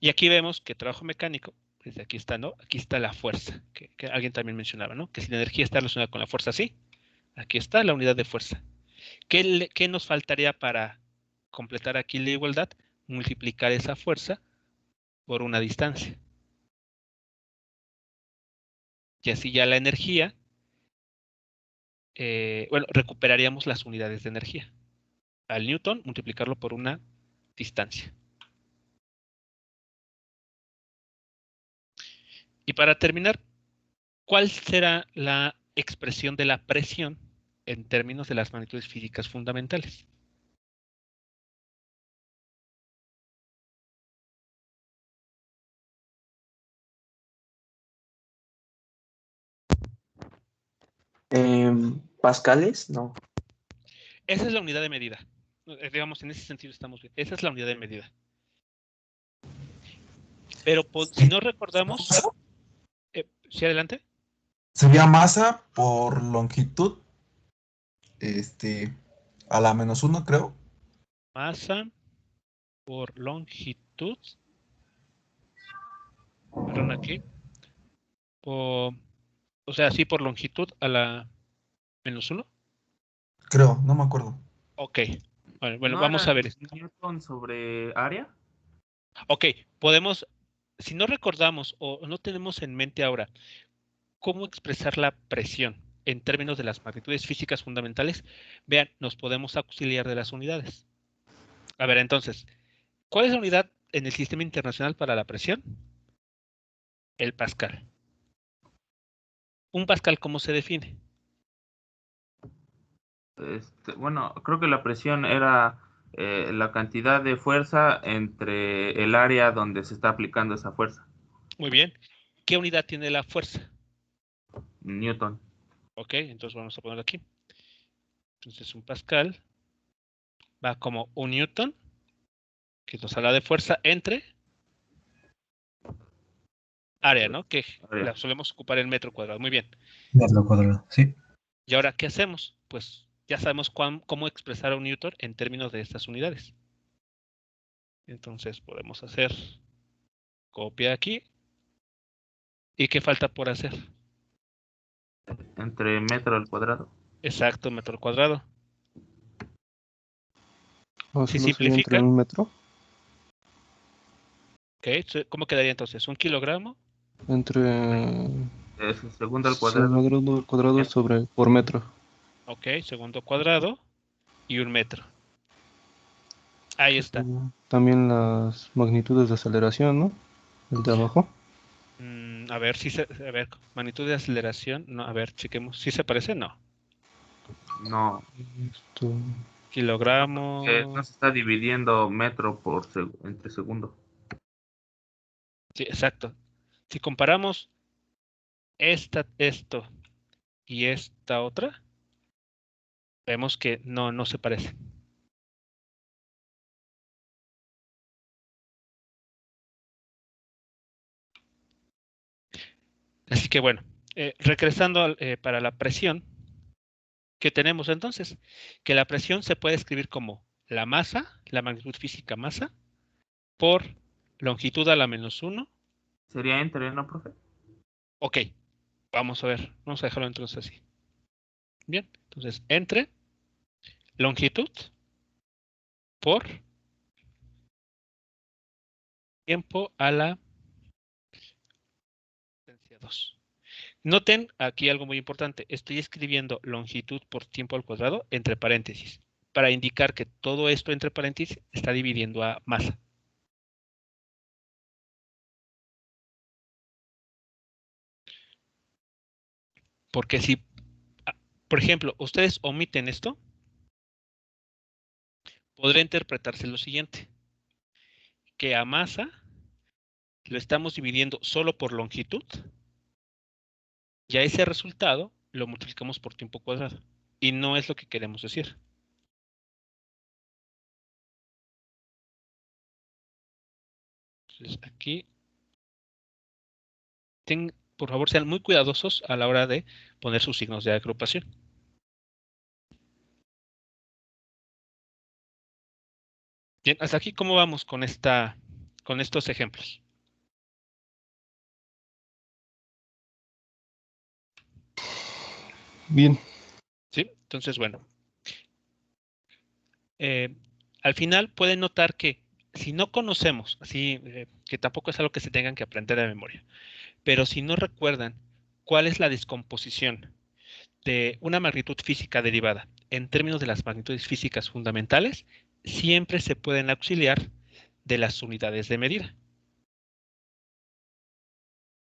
Speaker 1: Y aquí vemos que trabajo mecánico, desde aquí está, ¿no? Aquí está la fuerza, que alguien también mencionaba, ¿no? Que si la energía está relacionada con la fuerza, sí. Aquí está la unidad de fuerza. ¿Qué nos faltaría para completar aquí la igualdad? Multiplicar esa fuerza por una distancia. Y así ya la energía, bueno, recuperaríamos las unidades de energía. Al newton, multiplicarlo por una distancia. Y para terminar, ¿cuál será la expresión de la presión en términos de las magnitudes físicas fundamentales?
Speaker 10: ¿Pascales? No.
Speaker 1: Esa es la unidad de medida. Digamos, en ese sentido estamos bien. Esa es la unidad de medida. Pero si no recordamos... ¿sí, adelante?
Speaker 13: Sería masa por longitud, a la -1, creo.
Speaker 1: Masa por longitud. Perdón, aquí. O sea, sí, por longitud a la -1.
Speaker 13: Creo, no me acuerdo.
Speaker 1: Ok. Bueno,
Speaker 4: ¿No
Speaker 1: vamos a
Speaker 4: era
Speaker 1: ver.
Speaker 4: Newton sobre área?
Speaker 1: Ok, podemos, si no recordamos o no tenemos en mente ahora cómo expresar la presión en términos de las magnitudes físicas fundamentales, vean, nos podemos auxiliar de las unidades. A ver, entonces, ¿cuál es la unidad en el sistema internacional para la presión? El pascal. ¿Un pascal cómo se define?
Speaker 4: Bueno, creo que la presión era la cantidad de fuerza entre el área donde se está aplicando esa fuerza.
Speaker 1: Muy bien. ¿Qué unidad tiene la fuerza?
Speaker 4: Newton.
Speaker 1: Ok, entonces vamos a ponerlo aquí. Entonces un pascal va como un newton, que nos habla de fuerza entre área, ¿no? Que la solemos ocupar en metro cuadrado. Muy bien.
Speaker 2: Metro cuadrado, sí.
Speaker 1: ¿Y ahora qué hacemos? Pues ya sabemos cómo expresar a un newton en términos de estas unidades. Entonces podemos hacer copia aquí. ¿Y qué falta por hacer?
Speaker 4: Entre metro al cuadrado.
Speaker 1: Exacto, metro al cuadrado.
Speaker 7: ¿O
Speaker 1: Si
Speaker 7: solo sería entre
Speaker 1: simplifica,
Speaker 7: 1 metro?
Speaker 1: ok, ¿cómo quedaría entonces? ¿Un kilogramo?
Speaker 7: Entre
Speaker 4: Es el segundo al cuadrado.
Speaker 7: segundo al cuadrado sobre por metro.
Speaker 1: Ok, segundo cuadrado y 1 metro. Ahí está.
Speaker 7: También las magnitudes de aceleración, ¿no? El de abajo.
Speaker 1: A ver, a ver, magnitud de aceleración. No, a ver, chequemos. ¿Sí se parece? No.
Speaker 4: No.
Speaker 1: Kilogramos.
Speaker 4: No se está dividiendo metro por entre segundo.
Speaker 1: Sí, exacto. Si comparamos esto y esta otra, vemos que no se parecen. Así que bueno, regresando para la presión, ¿qué tenemos entonces? Que la presión se puede escribir como la masa, la magnitud física masa, por longitud a la -1.
Speaker 4: ¿Sería entre, no, profe?
Speaker 1: Ok, vamos a ver, vamos a dejarlo entonces así. Bien, entonces entre longitud por tiempo a la potencia 2. Noten aquí algo muy importante. Estoy escribiendo longitud por tiempo al cuadrado entre paréntesis, para indicar que todo esto entre paréntesis está dividiendo a masa. Porque si, por ejemplo, ustedes omiten esto, podría interpretarse lo siguiente, que a masa lo estamos dividiendo solo por longitud, y a ese resultado lo multiplicamos por tiempo cuadrado. Y no es lo que queremos decir. Entonces aquí, por favor, sean muy cuidadosos a la hora de poner sus signos de agrupación. Bien, hasta aquí, ¿cómo vamos con estos ejemplos?
Speaker 7: Bien.
Speaker 1: ¿Sí? Entonces, bueno. Al final pueden notar que si no conocemos, así que tampoco es algo que se tengan que aprender de memoria, pero si no recuerdan cuál es la descomposición de una magnitud física derivada en términos de las magnitudes físicas fundamentales, siempre se pueden auxiliar de las unidades de medida.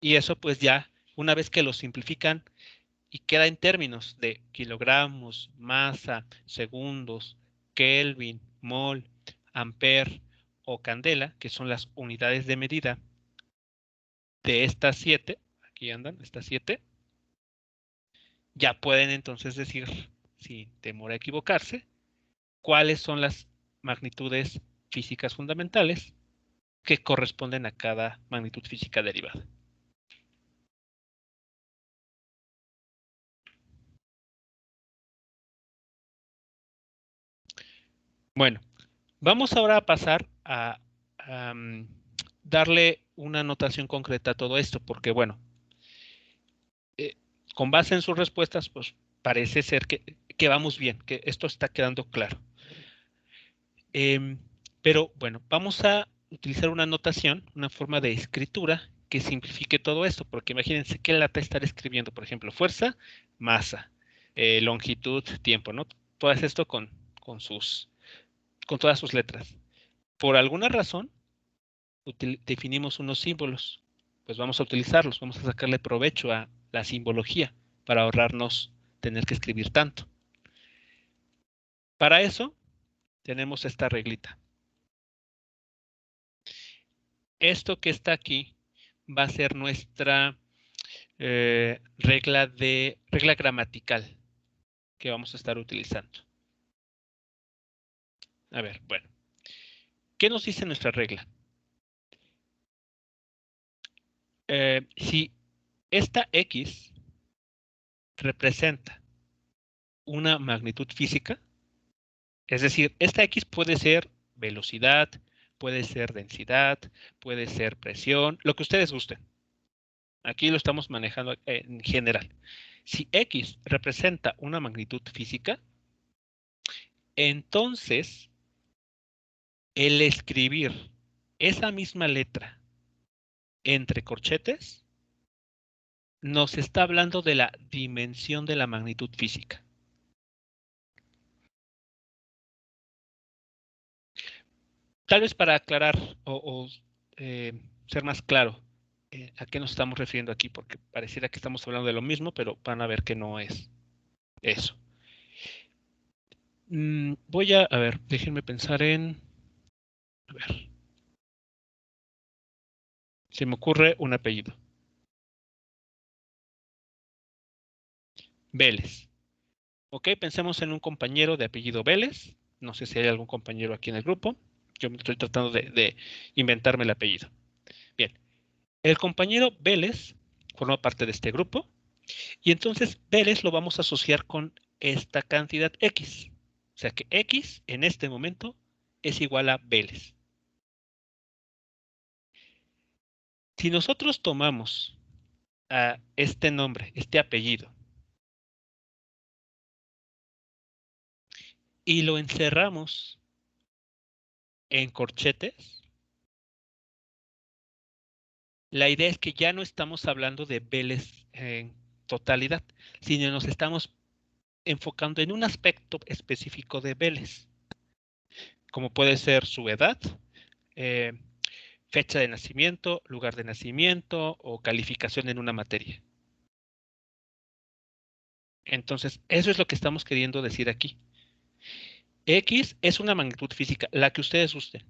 Speaker 1: Y eso pues ya, una vez que lo simplifican y queda en términos de kilogramos, masa, segundos, Kelvin, mol, ampere o candela, que son las unidades de medida de estas 7, aquí andan, estas 7, ya pueden entonces decir, sin temor a equivocarse, cuáles son las magnitudes físicas fundamentales que corresponden a cada magnitud física derivada. Bueno, vamos ahora a pasar a darle una notación concreta a todo esto, porque bueno, con base en sus respuestas, pues parece ser que vamos bien, que esto está quedando claro. Pero bueno, vamos a utilizar una notación, una forma de escritura que simplifique todo esto, porque imagínense qué lata estar escribiendo, por ejemplo, fuerza, masa, longitud, tiempo, ¿no? Todo esto con todas sus letras. Por alguna razón, definimos unos símbolos, pues vamos a utilizarlos, vamos a sacarle provecho a la simbología para ahorrarnos tener que escribir tanto. Para eso, tenemos esta reglita. Esto que está aquí va a ser nuestra regla gramatical que vamos a estar utilizando. A ver, bueno. ¿Qué nos dice nuestra regla? Si esta X representa una magnitud física, es decir, esta X puede ser velocidad, puede ser densidad, puede ser presión, lo que ustedes gusten. Aquí lo estamos manejando en general. Si X representa una magnitud física, entonces el escribir esa misma letra entre corchetes nos está hablando de la dimensión de la magnitud física. Tal vez para aclarar o ser más claro a qué nos estamos refiriendo aquí, porque pareciera que estamos hablando de lo mismo, pero van a ver que no es eso. Voy a ver, déjenme pensar en... A ver. Se me ocurre un apellido. Vélez. Ok, pensemos en un compañero de apellido Vélez. No sé si hay algún compañero aquí en el grupo. Yo me estoy tratando de inventarme el apellido. Bien. El compañero Vélez forma parte de este grupo. Y entonces Vélez lo vamos a asociar con esta cantidad X. O sea que X en este momento es igual a Vélez. Si nosotros tomamos a este nombre, este apellido, y lo encerramos en corchetes, la idea es que ya no estamos hablando de Vélez en totalidad, sino nos estamos enfocando en un aspecto específico de Vélez, como puede ser su edad, fecha de nacimiento, lugar de nacimiento o calificación en una materia. Entonces, eso es lo que estamos queriendo decir aquí. X es una magnitud física, la que ustedes gusten,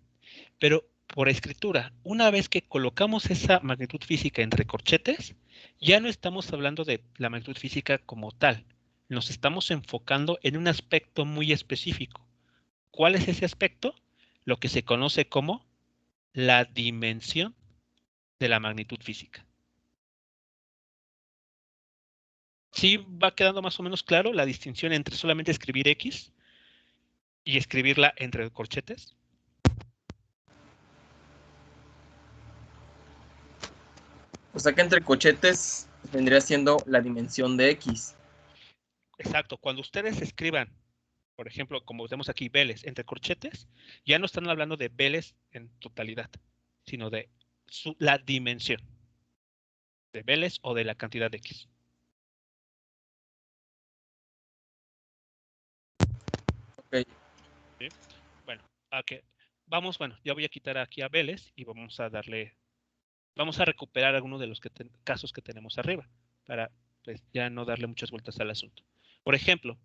Speaker 1: pero por escritura, una vez que colocamos esa magnitud física entre corchetes, ya no estamos hablando de la magnitud física como tal, nos estamos enfocando en un aspecto muy específico. ¿Cuál es ese aspecto? Lo que se conoce como la dimensión de la magnitud física. ¿Sí va quedando más o menos claro la distinción entre solamente escribir X y escribirla entre corchetes?
Speaker 8: O sea que entre corchetes vendría siendo la dimensión de X.
Speaker 1: Exacto. Cuando ustedes escriban, por ejemplo, como vemos aquí, Vélez entre corchetes, ya no están hablando de Vélez en totalidad, sino de la dimensión de Vélez o de la cantidad de X.
Speaker 8: Ok.
Speaker 1: ¿Sí? Bueno, vamos, ya voy a quitar aquí a Vélez y vamos a recuperar algunos de los casos que tenemos arriba, para pues, ya no darle muchas vueltas al asunto. Por ejemplo,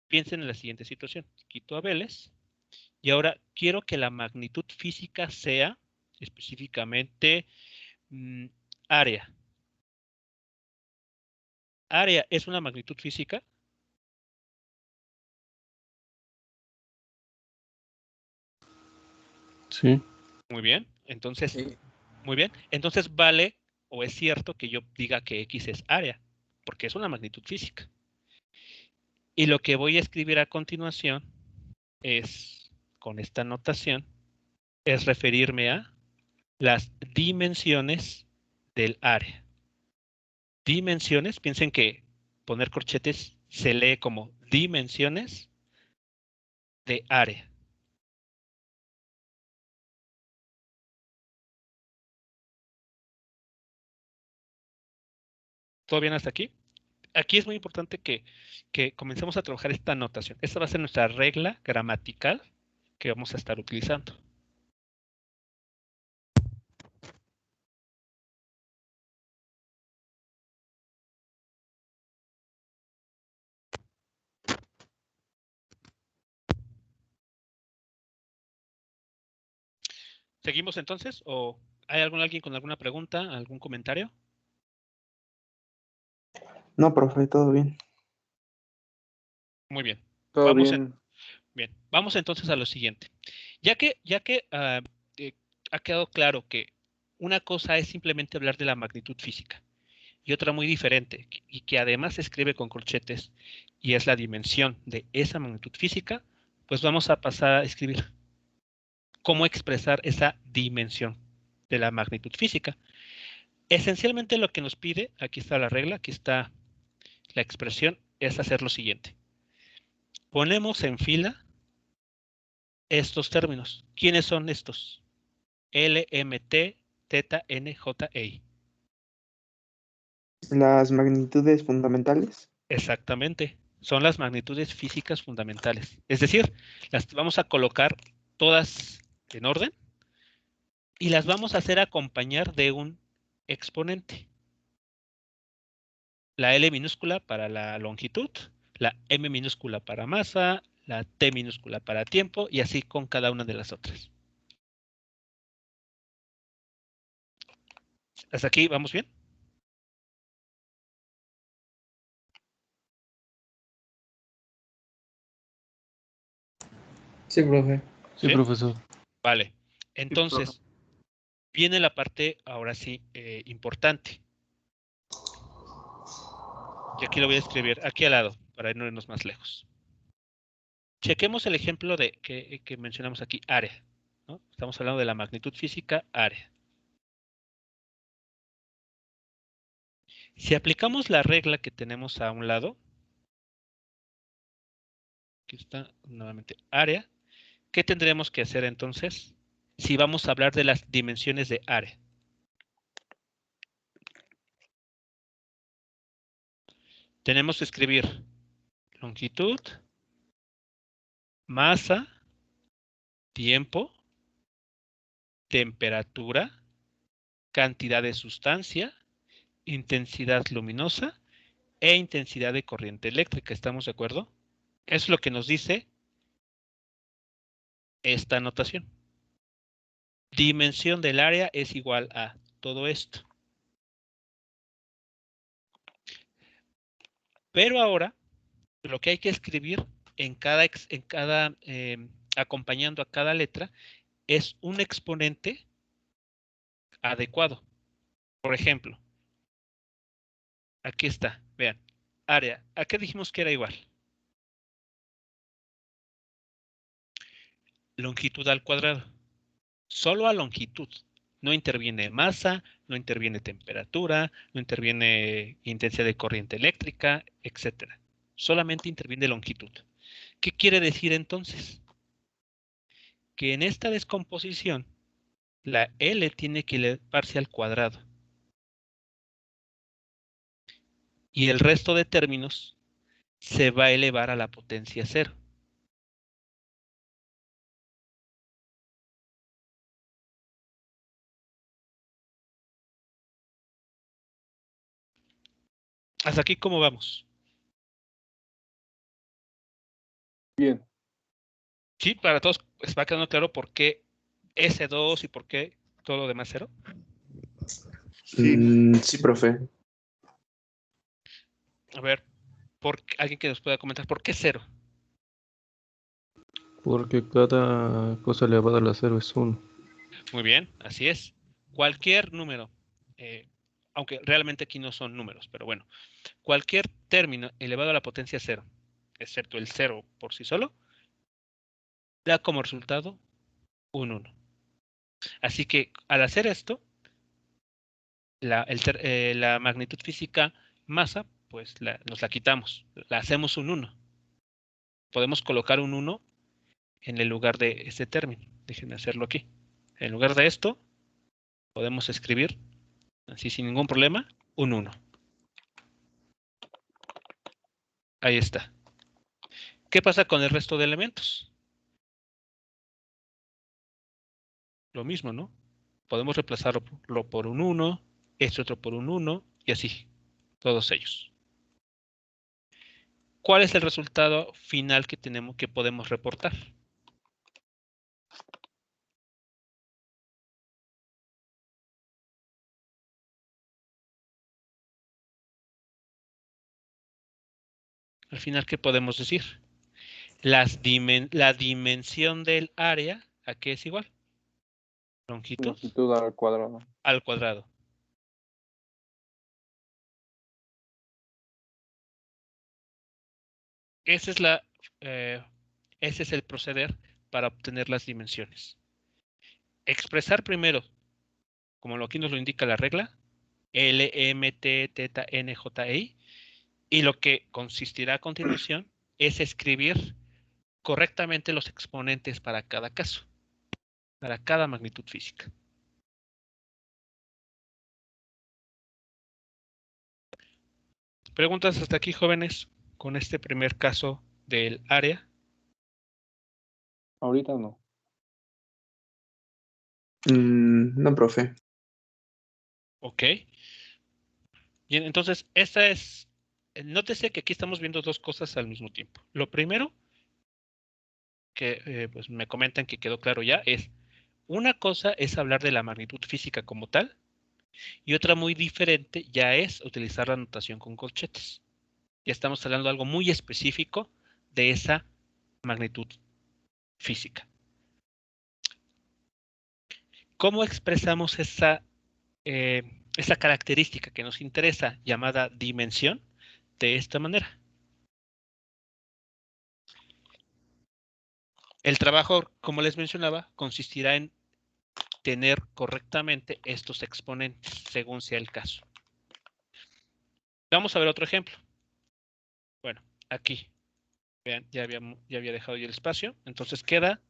Speaker 1: piensen en la siguiente situación. Quito a Vélez y ahora quiero que la magnitud física sea específicamente área. ¿Área es una magnitud física?
Speaker 7: Sí.
Speaker 1: Muy bien. Entonces, muy bien. Entonces vale o es cierto que yo diga que X es área, porque es una magnitud física. Y lo que voy a escribir a continuación es, con esta notación, es referirme a las dimensiones del área. Dimensiones, piensen que poner corchetes se lee como dimensiones de área. ¿Todo bien hasta aquí? Aquí es muy importante que comencemos a trabajar esta notación. Esta va a ser nuestra regla gramatical que vamos a estar utilizando. ¿Seguimos entonces? ¿O hay alguien con alguna pregunta, algún comentario?
Speaker 10: No, profe, todo bien.
Speaker 1: Muy bien.
Speaker 6: Todo bien.
Speaker 1: Bien, vamos entonces a lo siguiente. Ya que ha quedado claro que una cosa es simplemente hablar de la magnitud física y otra muy diferente y que además se escribe con corchetes y es la dimensión de esa magnitud física, pues vamos a pasar a escribir cómo expresar esa dimensión de la magnitud física. Esencialmente lo que nos pide, aquí está la regla, aquí está la expresión es hacer lo siguiente. Ponemos en fila estos términos. ¿Quiénes son estos? L, M, T, teta, N, J, E.
Speaker 10: Las magnitudes fundamentales.
Speaker 1: Exactamente. Son las magnitudes físicas fundamentales. Es decir, las vamos a colocar todas en orden y las vamos a hacer acompañar de un exponente. La L minúscula para la longitud, la M minúscula para masa, la T minúscula para tiempo y así con cada una de las otras. ¿Hasta aquí vamos bien?
Speaker 10: Sí, profe.
Speaker 7: Sí,
Speaker 1: ¿Sí?
Speaker 7: profesor.
Speaker 1: Vale. Entonces, viene la parte, ahora sí, importante. Y aquí lo voy a escribir aquí al lado, para no irnos más lejos. Chequemos el ejemplo de que mencionamos aquí, área, ¿no? Estamos hablando de la magnitud física, área. Si aplicamos la regla que tenemos a un lado, aquí está nuevamente área, ¿qué tendremos que hacer entonces si vamos a hablar de las dimensiones de área? Tenemos que escribir longitud, masa, tiempo, temperatura, cantidad de sustancia, intensidad luminosa e intensidad de corriente eléctrica. ¿Estamos de acuerdo? Es lo que nos dice esta notación. Dimensión del área es igual a todo esto. Pero ahora, lo que hay que escribir acompañando a cada letra, es un exponente adecuado. Por ejemplo, aquí está, vean, área. ¿A qué dijimos que era igual? Longitud al cuadrado. Solo a longitud. No interviene masa, no interviene temperatura, no interviene intensidad de corriente eléctrica, etc. Solamente interviene longitud. ¿Qué quiere decir entonces? Que en esta descomposición, la L tiene que elevarse al cuadrado. Y el resto de términos se va a elevar a la potencia 0. ¿Hasta aquí cómo vamos?
Speaker 6: Bien.
Speaker 1: Sí, para todos va quedando claro por qué S2 y por qué todo lo demás 0.
Speaker 10: Sí, profe.
Speaker 1: A ver, alguien que nos pueda comentar, ¿por qué 0?
Speaker 7: Porque cada cosa elevada a la 0 es 1.
Speaker 1: Muy bien, así es. Cualquier número, aunque realmente aquí no son números, pero bueno, cualquier término elevado a la potencia 0, excepto el 0 por sí solo, da como resultado un 1. Así que al hacer esto, la magnitud física masa, pues nos la quitamos, la hacemos un 1. Podemos colocar un 1 en el lugar de este término. Déjenme hacerlo aquí. En lugar de esto, podemos escribir, así sin ningún problema, un 1. Ahí está. ¿Qué pasa con el resto de elementos? Lo mismo, ¿no? Podemos reemplazarlo por un 1, este otro por un 1, y así, todos ellos. ¿Cuál es el resultado final que podemos reportar? Al final, ¿qué podemos decir? La dimensión del área, ¿a qué es igual? Longitud
Speaker 6: al cuadrado.
Speaker 1: Al cuadrado. Ese es el proceder para obtener las dimensiones. Expresar primero, como aquí nos lo indica la regla, L, M, T, teta, N, J, E, Y lo que consistirá a continuación es escribir correctamente los exponentes para cada caso, para cada magnitud física. ¿Preguntas hasta aquí, jóvenes, con este primer caso del área?
Speaker 6: Ahorita no.
Speaker 10: No, profe.
Speaker 1: Ok. Bien, entonces, esta es... Nótese que aquí estamos viendo dos cosas al mismo tiempo. Lo primero, que pues me comentan que quedó claro ya, es una cosa es hablar de la magnitud física como tal, y otra muy diferente ya es utilizar la notación con corchetes. Ya estamos hablando de algo muy específico de esa magnitud física. ¿Cómo expresamos esa característica que nos interesa, llamada dimensión? De esta manera. El trabajo, como les mencionaba, consistirá en tener correctamente estos exponentes, según sea el caso. Vamos a ver otro ejemplo. Bueno, aquí. Vean, ya había dejado yo el espacio. Entonces queda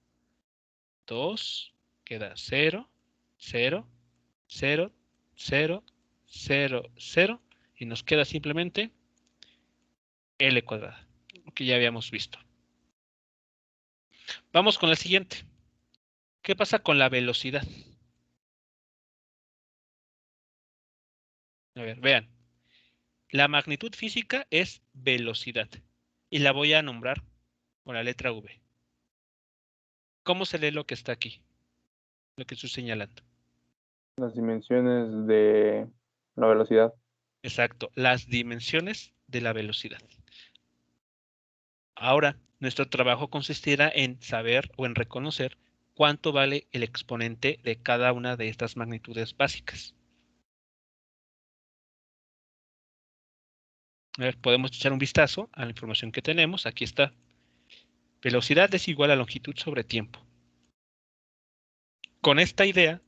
Speaker 1: 2, queda 0, 0, 0, 0, 0, 0. Y nos queda simplemente L cuadrada, que ya habíamos visto. Vamos con la siguiente. ¿Qué pasa con la velocidad? A ver, vean. La magnitud física es velocidad. Y la voy a nombrar con la letra V. ¿Cómo se lee lo que está aquí? Lo que estoy señalando.
Speaker 6: Las dimensiones de la velocidad.
Speaker 1: Exacto, las dimensiones de la velocidad. Ahora, nuestro trabajo consistirá en saber o en reconocer cuánto vale el exponente de cada una de estas magnitudes básicas. A ver, podemos echar un vistazo a la información que tenemos. Aquí está. Velocidad es igual a longitud sobre tiempo. Con esta idea,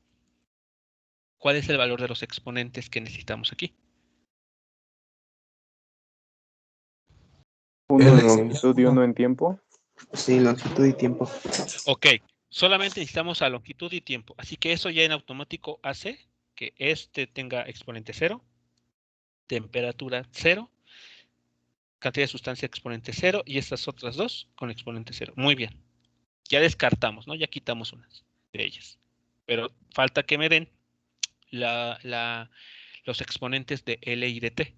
Speaker 1: ¿cuál es el valor de los exponentes que necesitamos aquí?
Speaker 6: Uno en longitud y uno en tiempo.
Speaker 10: Sí, longitud y tiempo.
Speaker 1: Ok, solamente necesitamos a longitud y tiempo. Así que eso ya en automático hace que este tenga exponente 0, temperatura 0, cantidad de sustancia exponente 0 y estas otras dos con exponente 0. Muy bien. Ya descartamos, ¿no? Ya quitamos unas de ellas. Pero falta que me den los exponentes de L y de T.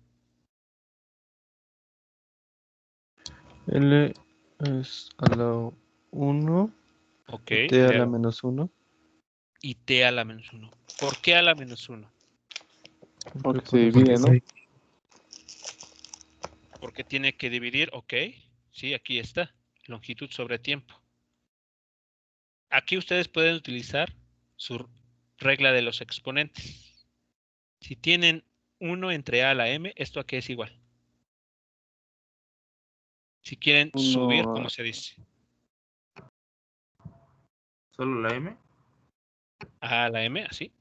Speaker 7: L es a la 1.
Speaker 1: Ok.
Speaker 7: T a la menos 1.
Speaker 1: Y T a la menos 1. ¿Por qué a la menos 1?
Speaker 6: Porque se divide, ¿no?
Speaker 1: Porque tiene que dividir, ok. Sí, aquí está. Longitud sobre tiempo. Aquí ustedes pueden utilizar su regla de los exponentes. Si tienen 1 entre A a la M, ¿esto a qué es igual? Si quieren subir, ¿cómo se dice?
Speaker 4: ¿Solo la M?
Speaker 1: A la M, así.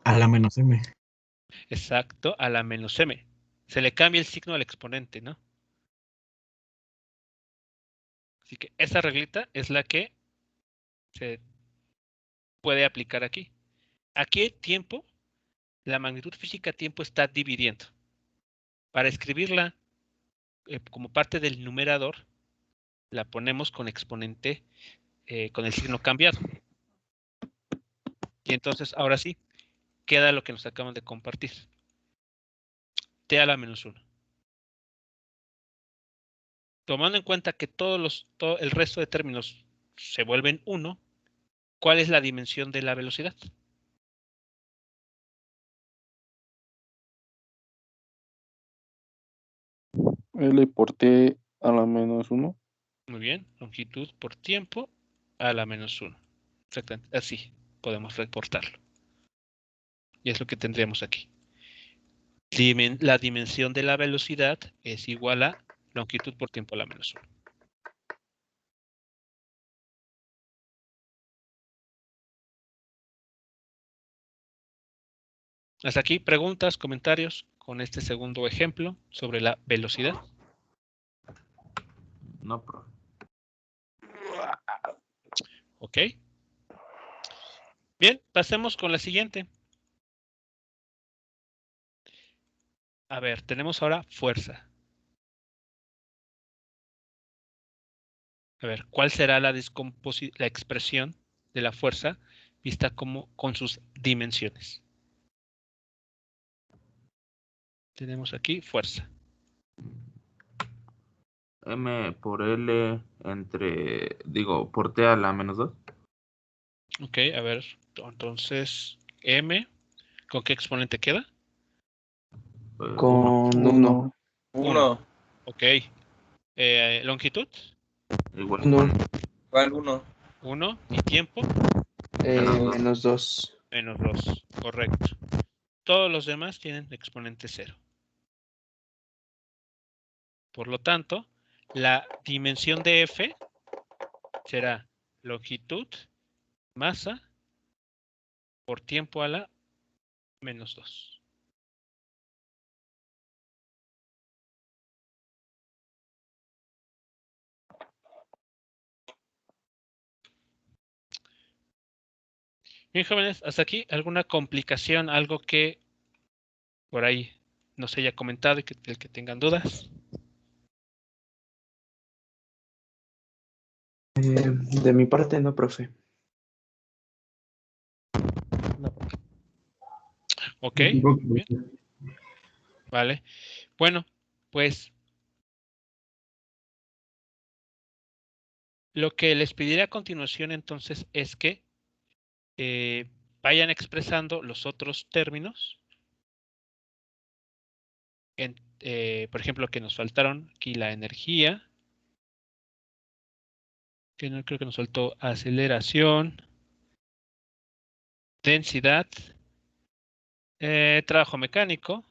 Speaker 2: A la menos M.
Speaker 1: Exacto, a la menos M. Se le cambia el signo al exponente, ¿no? Así que esa reglita es la que se puede aplicar aquí. Aquí tiempo, la magnitud física tiempo está dividiendo. Para escribirla como parte del numerador, la ponemos con exponente, con el signo cambiado. Y entonces, ahora sí, queda lo que nos acaban de compartir. T a la menos 1. Tomando en cuenta que todo el resto de términos se vuelven 1, ¿cuál es la dimensión de la velocidad?
Speaker 6: L por T a la menos 1.
Speaker 1: Muy bien, longitud por tiempo a la menos 1. Exactamente, así podemos reportarlo. Y es lo que tendríamos aquí. La dimensión de la velocidad es igual a longitud por tiempo a la menos 1. Hasta aquí, preguntas, comentarios con este segundo ejemplo sobre la velocidad?
Speaker 4: No, profe.
Speaker 1: Ok. Bien, pasemos con la siguiente. A ver, tenemos ahora fuerza. A ver, ¿cuál será la expresión de la fuerza vista como con sus dimensiones? Tenemos aquí fuerza.
Speaker 4: M por L por T a la menos 2.
Speaker 1: Ok, a ver, entonces M, ¿con qué exponente queda?
Speaker 10: Con 1.
Speaker 8: 1.
Speaker 1: Ok. ¿Longitud?
Speaker 4: Igual.
Speaker 10: 1.
Speaker 8: ¿Cuál 1?
Speaker 1: 1. ¿Y tiempo?
Speaker 10: Menos 2.
Speaker 1: Menos 2. Correcto. Todos los demás tienen exponente 0. Por lo tanto, la dimensión de F será longitud, masa, por tiempo a la menos 2. Bien, jóvenes, hasta aquí, ¿alguna complicación, algo que por ahí no se haya comentado y del que tengan dudas?
Speaker 10: De mi parte, no, profe.
Speaker 1: Ok, bien. Vale. Bueno, pues lo que les pediré a continuación entonces es que vayan expresando los otros términos. Por ejemplo, que nos faltaron aquí la energía, que no creo que nos faltó aceleración, densidad, trabajo mecánico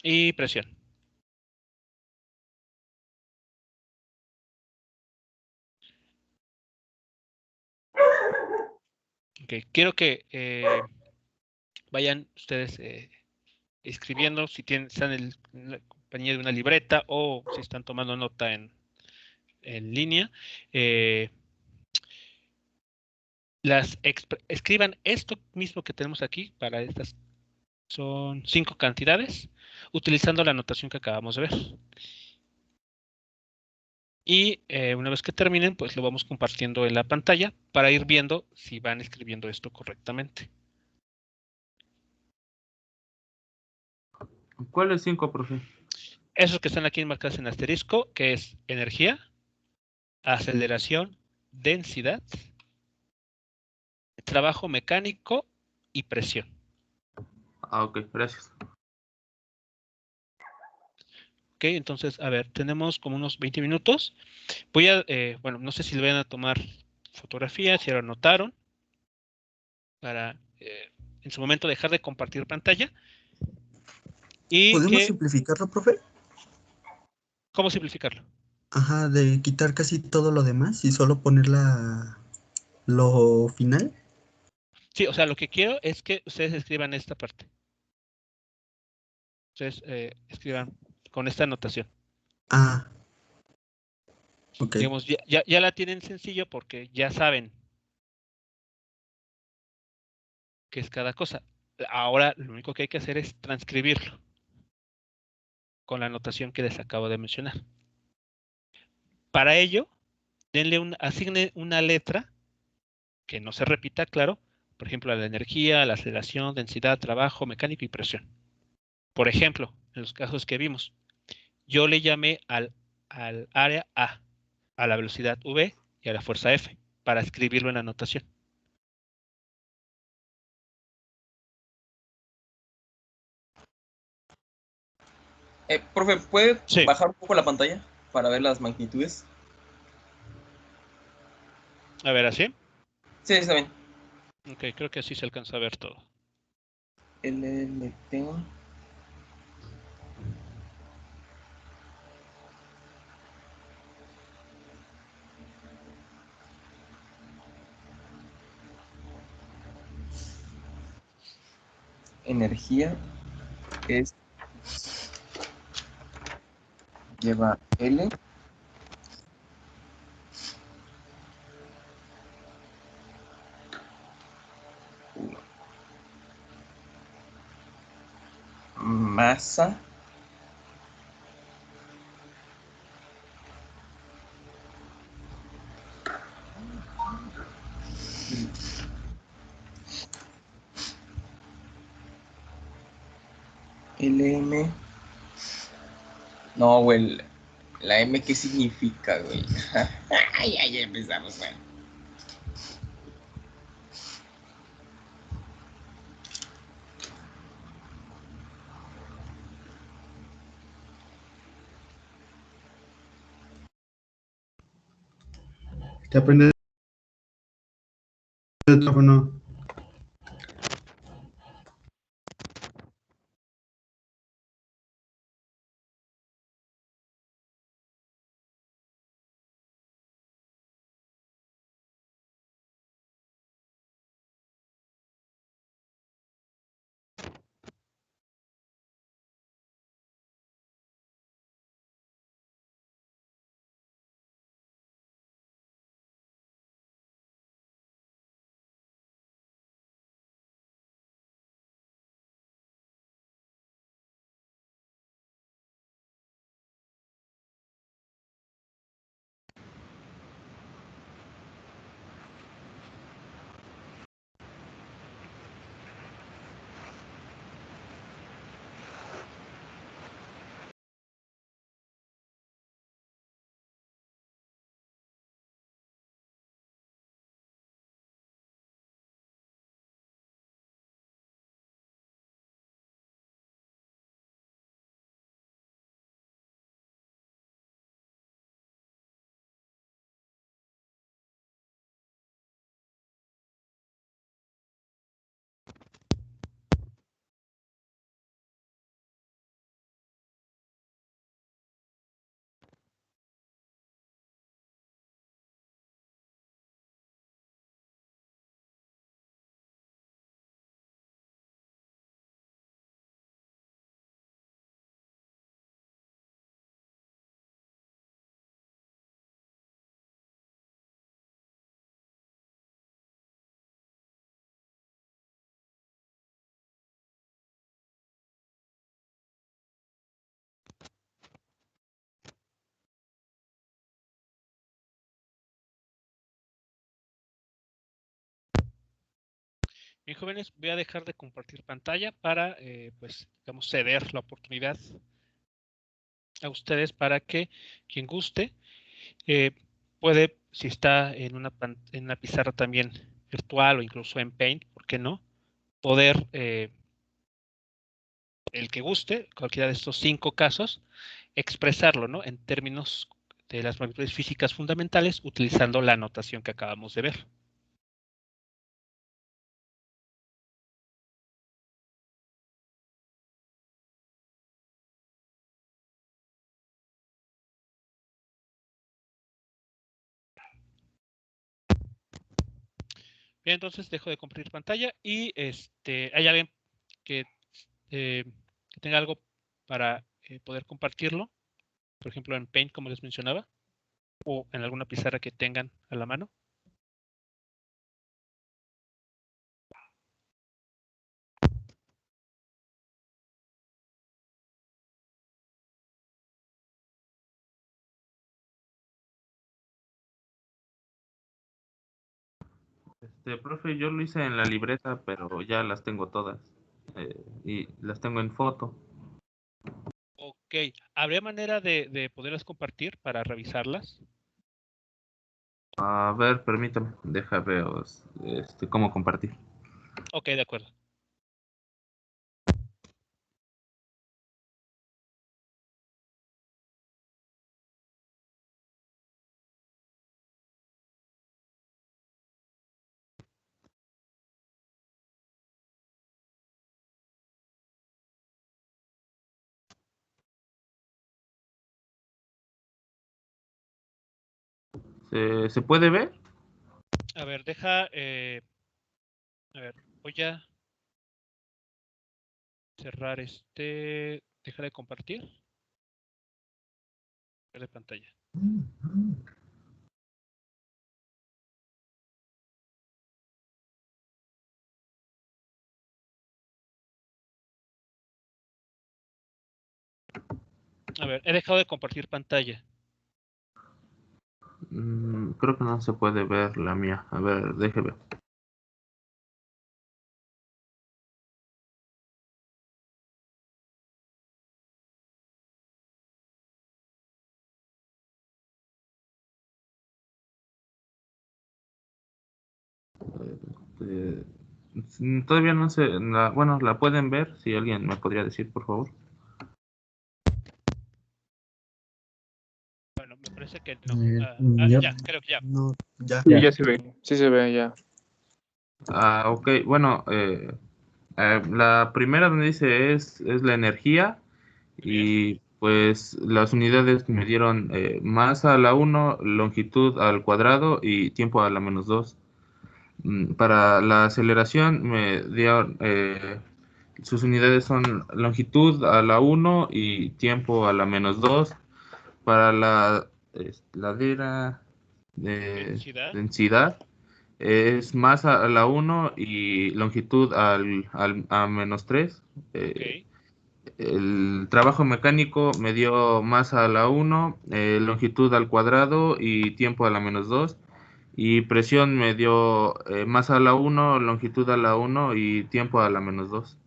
Speaker 1: y presión. Okay. Quiero que vayan ustedes escribiendo si están en la compañía de una libreta o si están tomando nota en línea. Escriban esto mismo que tenemos aquí para estas. Son 5 cantidades utilizando la notación que acabamos de ver. Y una vez que terminen, pues lo vamos compartiendo en la pantalla para ir viendo si van escribiendo esto correctamente.
Speaker 4: ¿Cuáles 5, profe?
Speaker 1: Esos que están aquí marcados en asterisco, que es energía, aceleración, densidad, trabajo mecánico y presión.
Speaker 4: Ah, ok, gracias.
Speaker 1: Ok, entonces, a ver, tenemos como unos 20 minutos. Voy a, bueno, no sé si le van a tomar fotografías, si lo anotaron, para en su momento dejar de compartir pantalla. Y
Speaker 12: ¿Podemos simplificarlo, profe?
Speaker 1: ¿Cómo simplificarlo?
Speaker 12: Ajá, de quitar casi todo lo demás y solo poner lo final.
Speaker 1: Sí, o sea, lo que quiero es que ustedes escriban esta parte. Ustedes escriban con esta anotación.
Speaker 12: Ah. Ok.
Speaker 1: Digamos, ya la tienen sencillo porque ya saben qué es cada cosa. Ahora lo único que hay que hacer es transcribirlo con la anotación que les acabo de mencionar. Para ello, asigne una letra que no se repita, claro. Por ejemplo, a la energía, a la aceleración, densidad, trabajo, mecánico y presión. Por ejemplo, en los casos que vimos, yo le llamé al área a la velocidad V y a la fuerza F, para escribirlo en la anotación.
Speaker 8: Profe, ¿puede bajar un poco la pantalla para ver las magnitudes?
Speaker 1: A ver, ¿así?
Speaker 8: Sí, está bien.
Speaker 1: Ok, creo que así se alcanza a ver todo.
Speaker 8: Le tengo... Energía. es lleva L. Masa LM. No, güey. La M, ¿qué significa, güey? Ay, ya empezamos, bueno.
Speaker 3: Te aprendes el teléfono.
Speaker 1: Bien, jóvenes, voy a dejar de compartir pantalla para, pues, digamos, ceder la oportunidad a ustedes para que quien guste puede, si está en una pizarra también virtual o incluso en Paint, ¿por qué no? Poder, el que guste, cualquiera de estos 5 casos, expresarlo, ¿no? En términos de las magnitudes físicas fundamentales utilizando la notación que acabamos de ver. Bien, entonces dejo de compartir pantalla y hay alguien que, que tenga algo para poder compartirlo, por ejemplo en Paint, como les mencionaba, o en alguna pizarra que tengan a la mano.
Speaker 4: Profe, yo lo hice en la libreta, pero ya las tengo todas. Y las tengo en foto.
Speaker 1: Ok, ¿habría manera de poderlas compartir para revisarlas?
Speaker 4: A ver, permítame, deja ver cómo compartir.
Speaker 1: Ok, de acuerdo.
Speaker 4: ¿Se puede ver?
Speaker 1: A ver, a ver, voy a cerrar dejar de compartir. De pantalla. A ver, he dejado de compartir pantalla.
Speaker 4: Creo que no se puede ver la mía. A ver, déjeme. Todavía no sé. Bueno, la pueden ver. Si alguien me podría decir, por favor.
Speaker 1: Bueno, me parece que no. Ya, creo que ya.
Speaker 13: No, ya.
Speaker 6: Sí, ya se ve. Sí se ve ya.
Speaker 4: Ok. Bueno, la primera donde dice es la energía. Y pues las unidades me dieron masa a la 1, longitud al cuadrado y tiempo a la -2. Para la aceleración me dieron, sus unidades son longitud a la 1 y tiempo a la -2. Para la ladera de densidad es masa a la 1 y longitud a -3. El trabajo mecánico me dio masa a la 1, longitud al cuadrado y tiempo a la -2. Y presión me dio masa a la 1, longitud a la 1 y tiempo a la -2.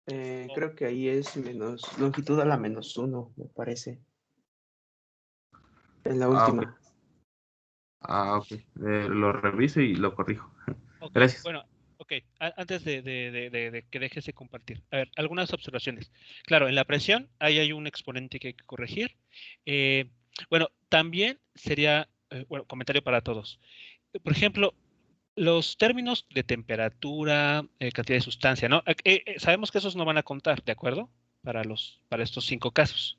Speaker 10: Creo que ahí es longitud a la -1, me parece. En la última.
Speaker 4: Ok. Lo reviso y lo corrijo.
Speaker 1: Okay.
Speaker 4: Gracias.
Speaker 1: Bueno, ok. Antes de que dejes de compartir. A ver, algunas observaciones. Claro, en la presión ahí hay un exponente que hay que corregir. Bueno, también sería, bueno, comentario para todos. Por ejemplo, los términos de temperatura, cantidad de sustancia, ¿no? Sabemos que esos no van a contar, ¿de acuerdo? Para estos 5 casos.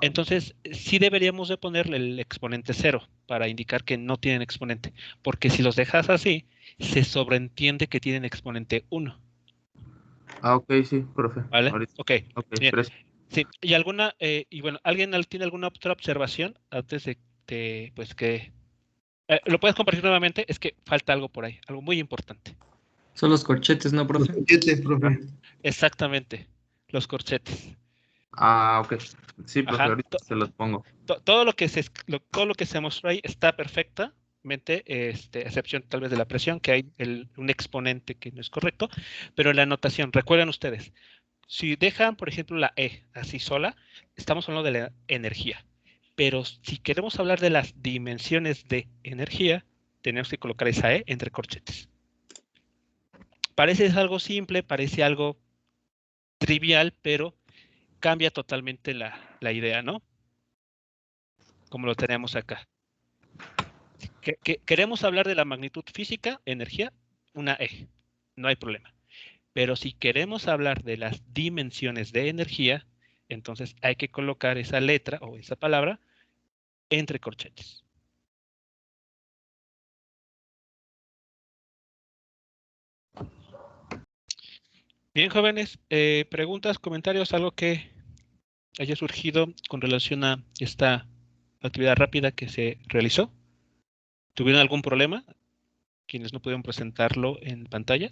Speaker 1: Entonces, sí deberíamos de ponerle el exponente 0 para indicar que no tienen exponente, porque si los dejas así, se sobreentiende que tienen exponente 1.
Speaker 4: Ok, sí, profe.
Speaker 1: ¿Vale?
Speaker 4: Ahorita.
Speaker 1: Ok, bien.
Speaker 4: Gracias.
Speaker 1: Sí, y bueno, ¿alguien tiene alguna otra observación antes de pues que... ¿lo puedes compartir nuevamente? Es que falta algo por ahí, algo muy importante.
Speaker 14: Son los corchetes, ¿no, profe?
Speaker 13: Los corchetes, profe.
Speaker 1: Exactamente, los corchetes.
Speaker 4: Ok. Sí, profe,
Speaker 1: Ajá.
Speaker 4: ahorita se los pongo.
Speaker 1: Todo lo que se mostró ahí está perfectamente, excepción tal vez de la presión, que hay un exponente que no es correcto, pero en la anotación, recuerden ustedes, si dejan, por ejemplo, la E así sola, estamos hablando de la energía, pero si queremos hablar de las dimensiones de energía, tenemos que colocar esa E entre corchetes. Parece algo simple, parece algo trivial, pero cambia totalmente la idea, ¿no? Como lo tenemos acá. Queremos hablar de la magnitud física, energía, una E, no hay problema. Pero si queremos hablar de las dimensiones de energía, entonces hay que colocar esa letra o esa palabra entre corchetes. Bien, jóvenes, preguntas, comentarios, algo que haya surgido con relación a esta actividad rápida que se realizó. ¿Tuvieron algún problema? Quienes no pudieron presentarlo en pantalla.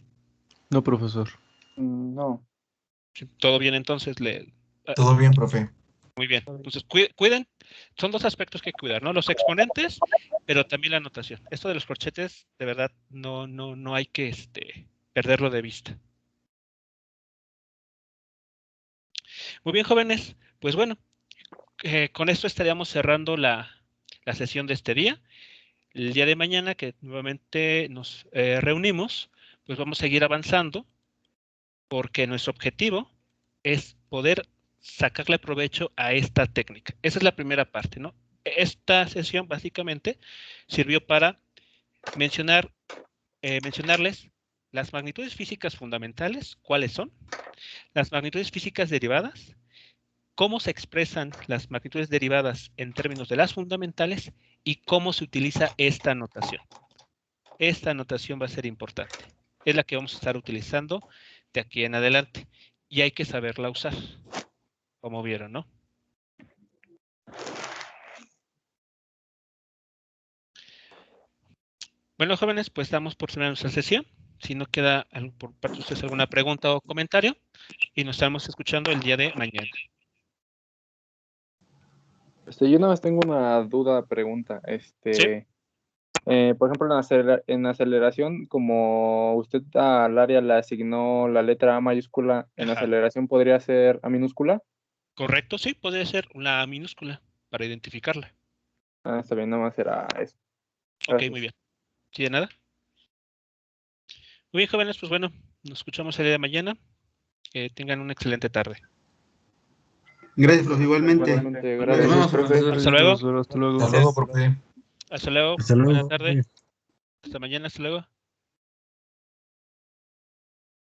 Speaker 7: No, profesor.
Speaker 6: No.
Speaker 1: ¿Todo bien entonces?
Speaker 13: Todo bien, profe.
Speaker 1: Muy bien. Entonces, cuiden. Son 2 aspectos que cuidar, ¿no? Los exponentes, pero también la anotación. Esto de los corchetes, de verdad, no hay que perderlo de vista. Muy bien, jóvenes. Pues bueno, con esto estaríamos cerrando la sesión de este día. El día de mañana, que nuevamente nos reunimos, pues vamos a seguir avanzando, porque nuestro objetivo es poder sacarle provecho a esta técnica. Esa es la primera parte, ¿no? Esta sesión básicamente sirvió para mencionarles las magnitudes físicas fundamentales, cuáles son, las magnitudes físicas derivadas, cómo se expresan las magnitudes derivadas en términos de las fundamentales y cómo se utiliza esta notación. Esta notación va a ser importante. Es la que vamos a estar utilizando de aquí en adelante. y hay que saberla usar, como vieron, ¿no? Bueno, jóvenes, pues damos por terminar nuestra sesión. Si no queda por parte de ustedes alguna pregunta o comentario, y nos estamos escuchando el día de mañana.
Speaker 6: Yo nada más tengo una duda, pregunta.
Speaker 1: ¿Sí?
Speaker 6: Por ejemplo, en aceleración, como usted al área le asignó la letra A mayúscula, ¿en
Speaker 1: Ajá.
Speaker 6: aceleración podría ser A minúscula?
Speaker 1: Correcto, sí, podría ser una minúscula para identificarla.
Speaker 6: Ah, está bien, nada más era eso.
Speaker 1: Ok,
Speaker 6: Gracias.
Speaker 1: muy bien. ¿Sí de nada? Muy bien, jóvenes, pues bueno, nos escuchamos el día de mañana. Que tengan una excelente tarde.
Speaker 3: Gracias, profe, igualmente.
Speaker 6: Igualmente,
Speaker 10: Nos
Speaker 6: gracias.
Speaker 10: vemos, profe.
Speaker 1: Hasta luego.
Speaker 7: Hasta luego.
Speaker 13: Hasta luego, profe.
Speaker 1: Hasta luego.
Speaker 2: Hasta luego.
Speaker 1: Buena tarde.
Speaker 2: profe.
Speaker 1: Hasta mañana. Hasta luego.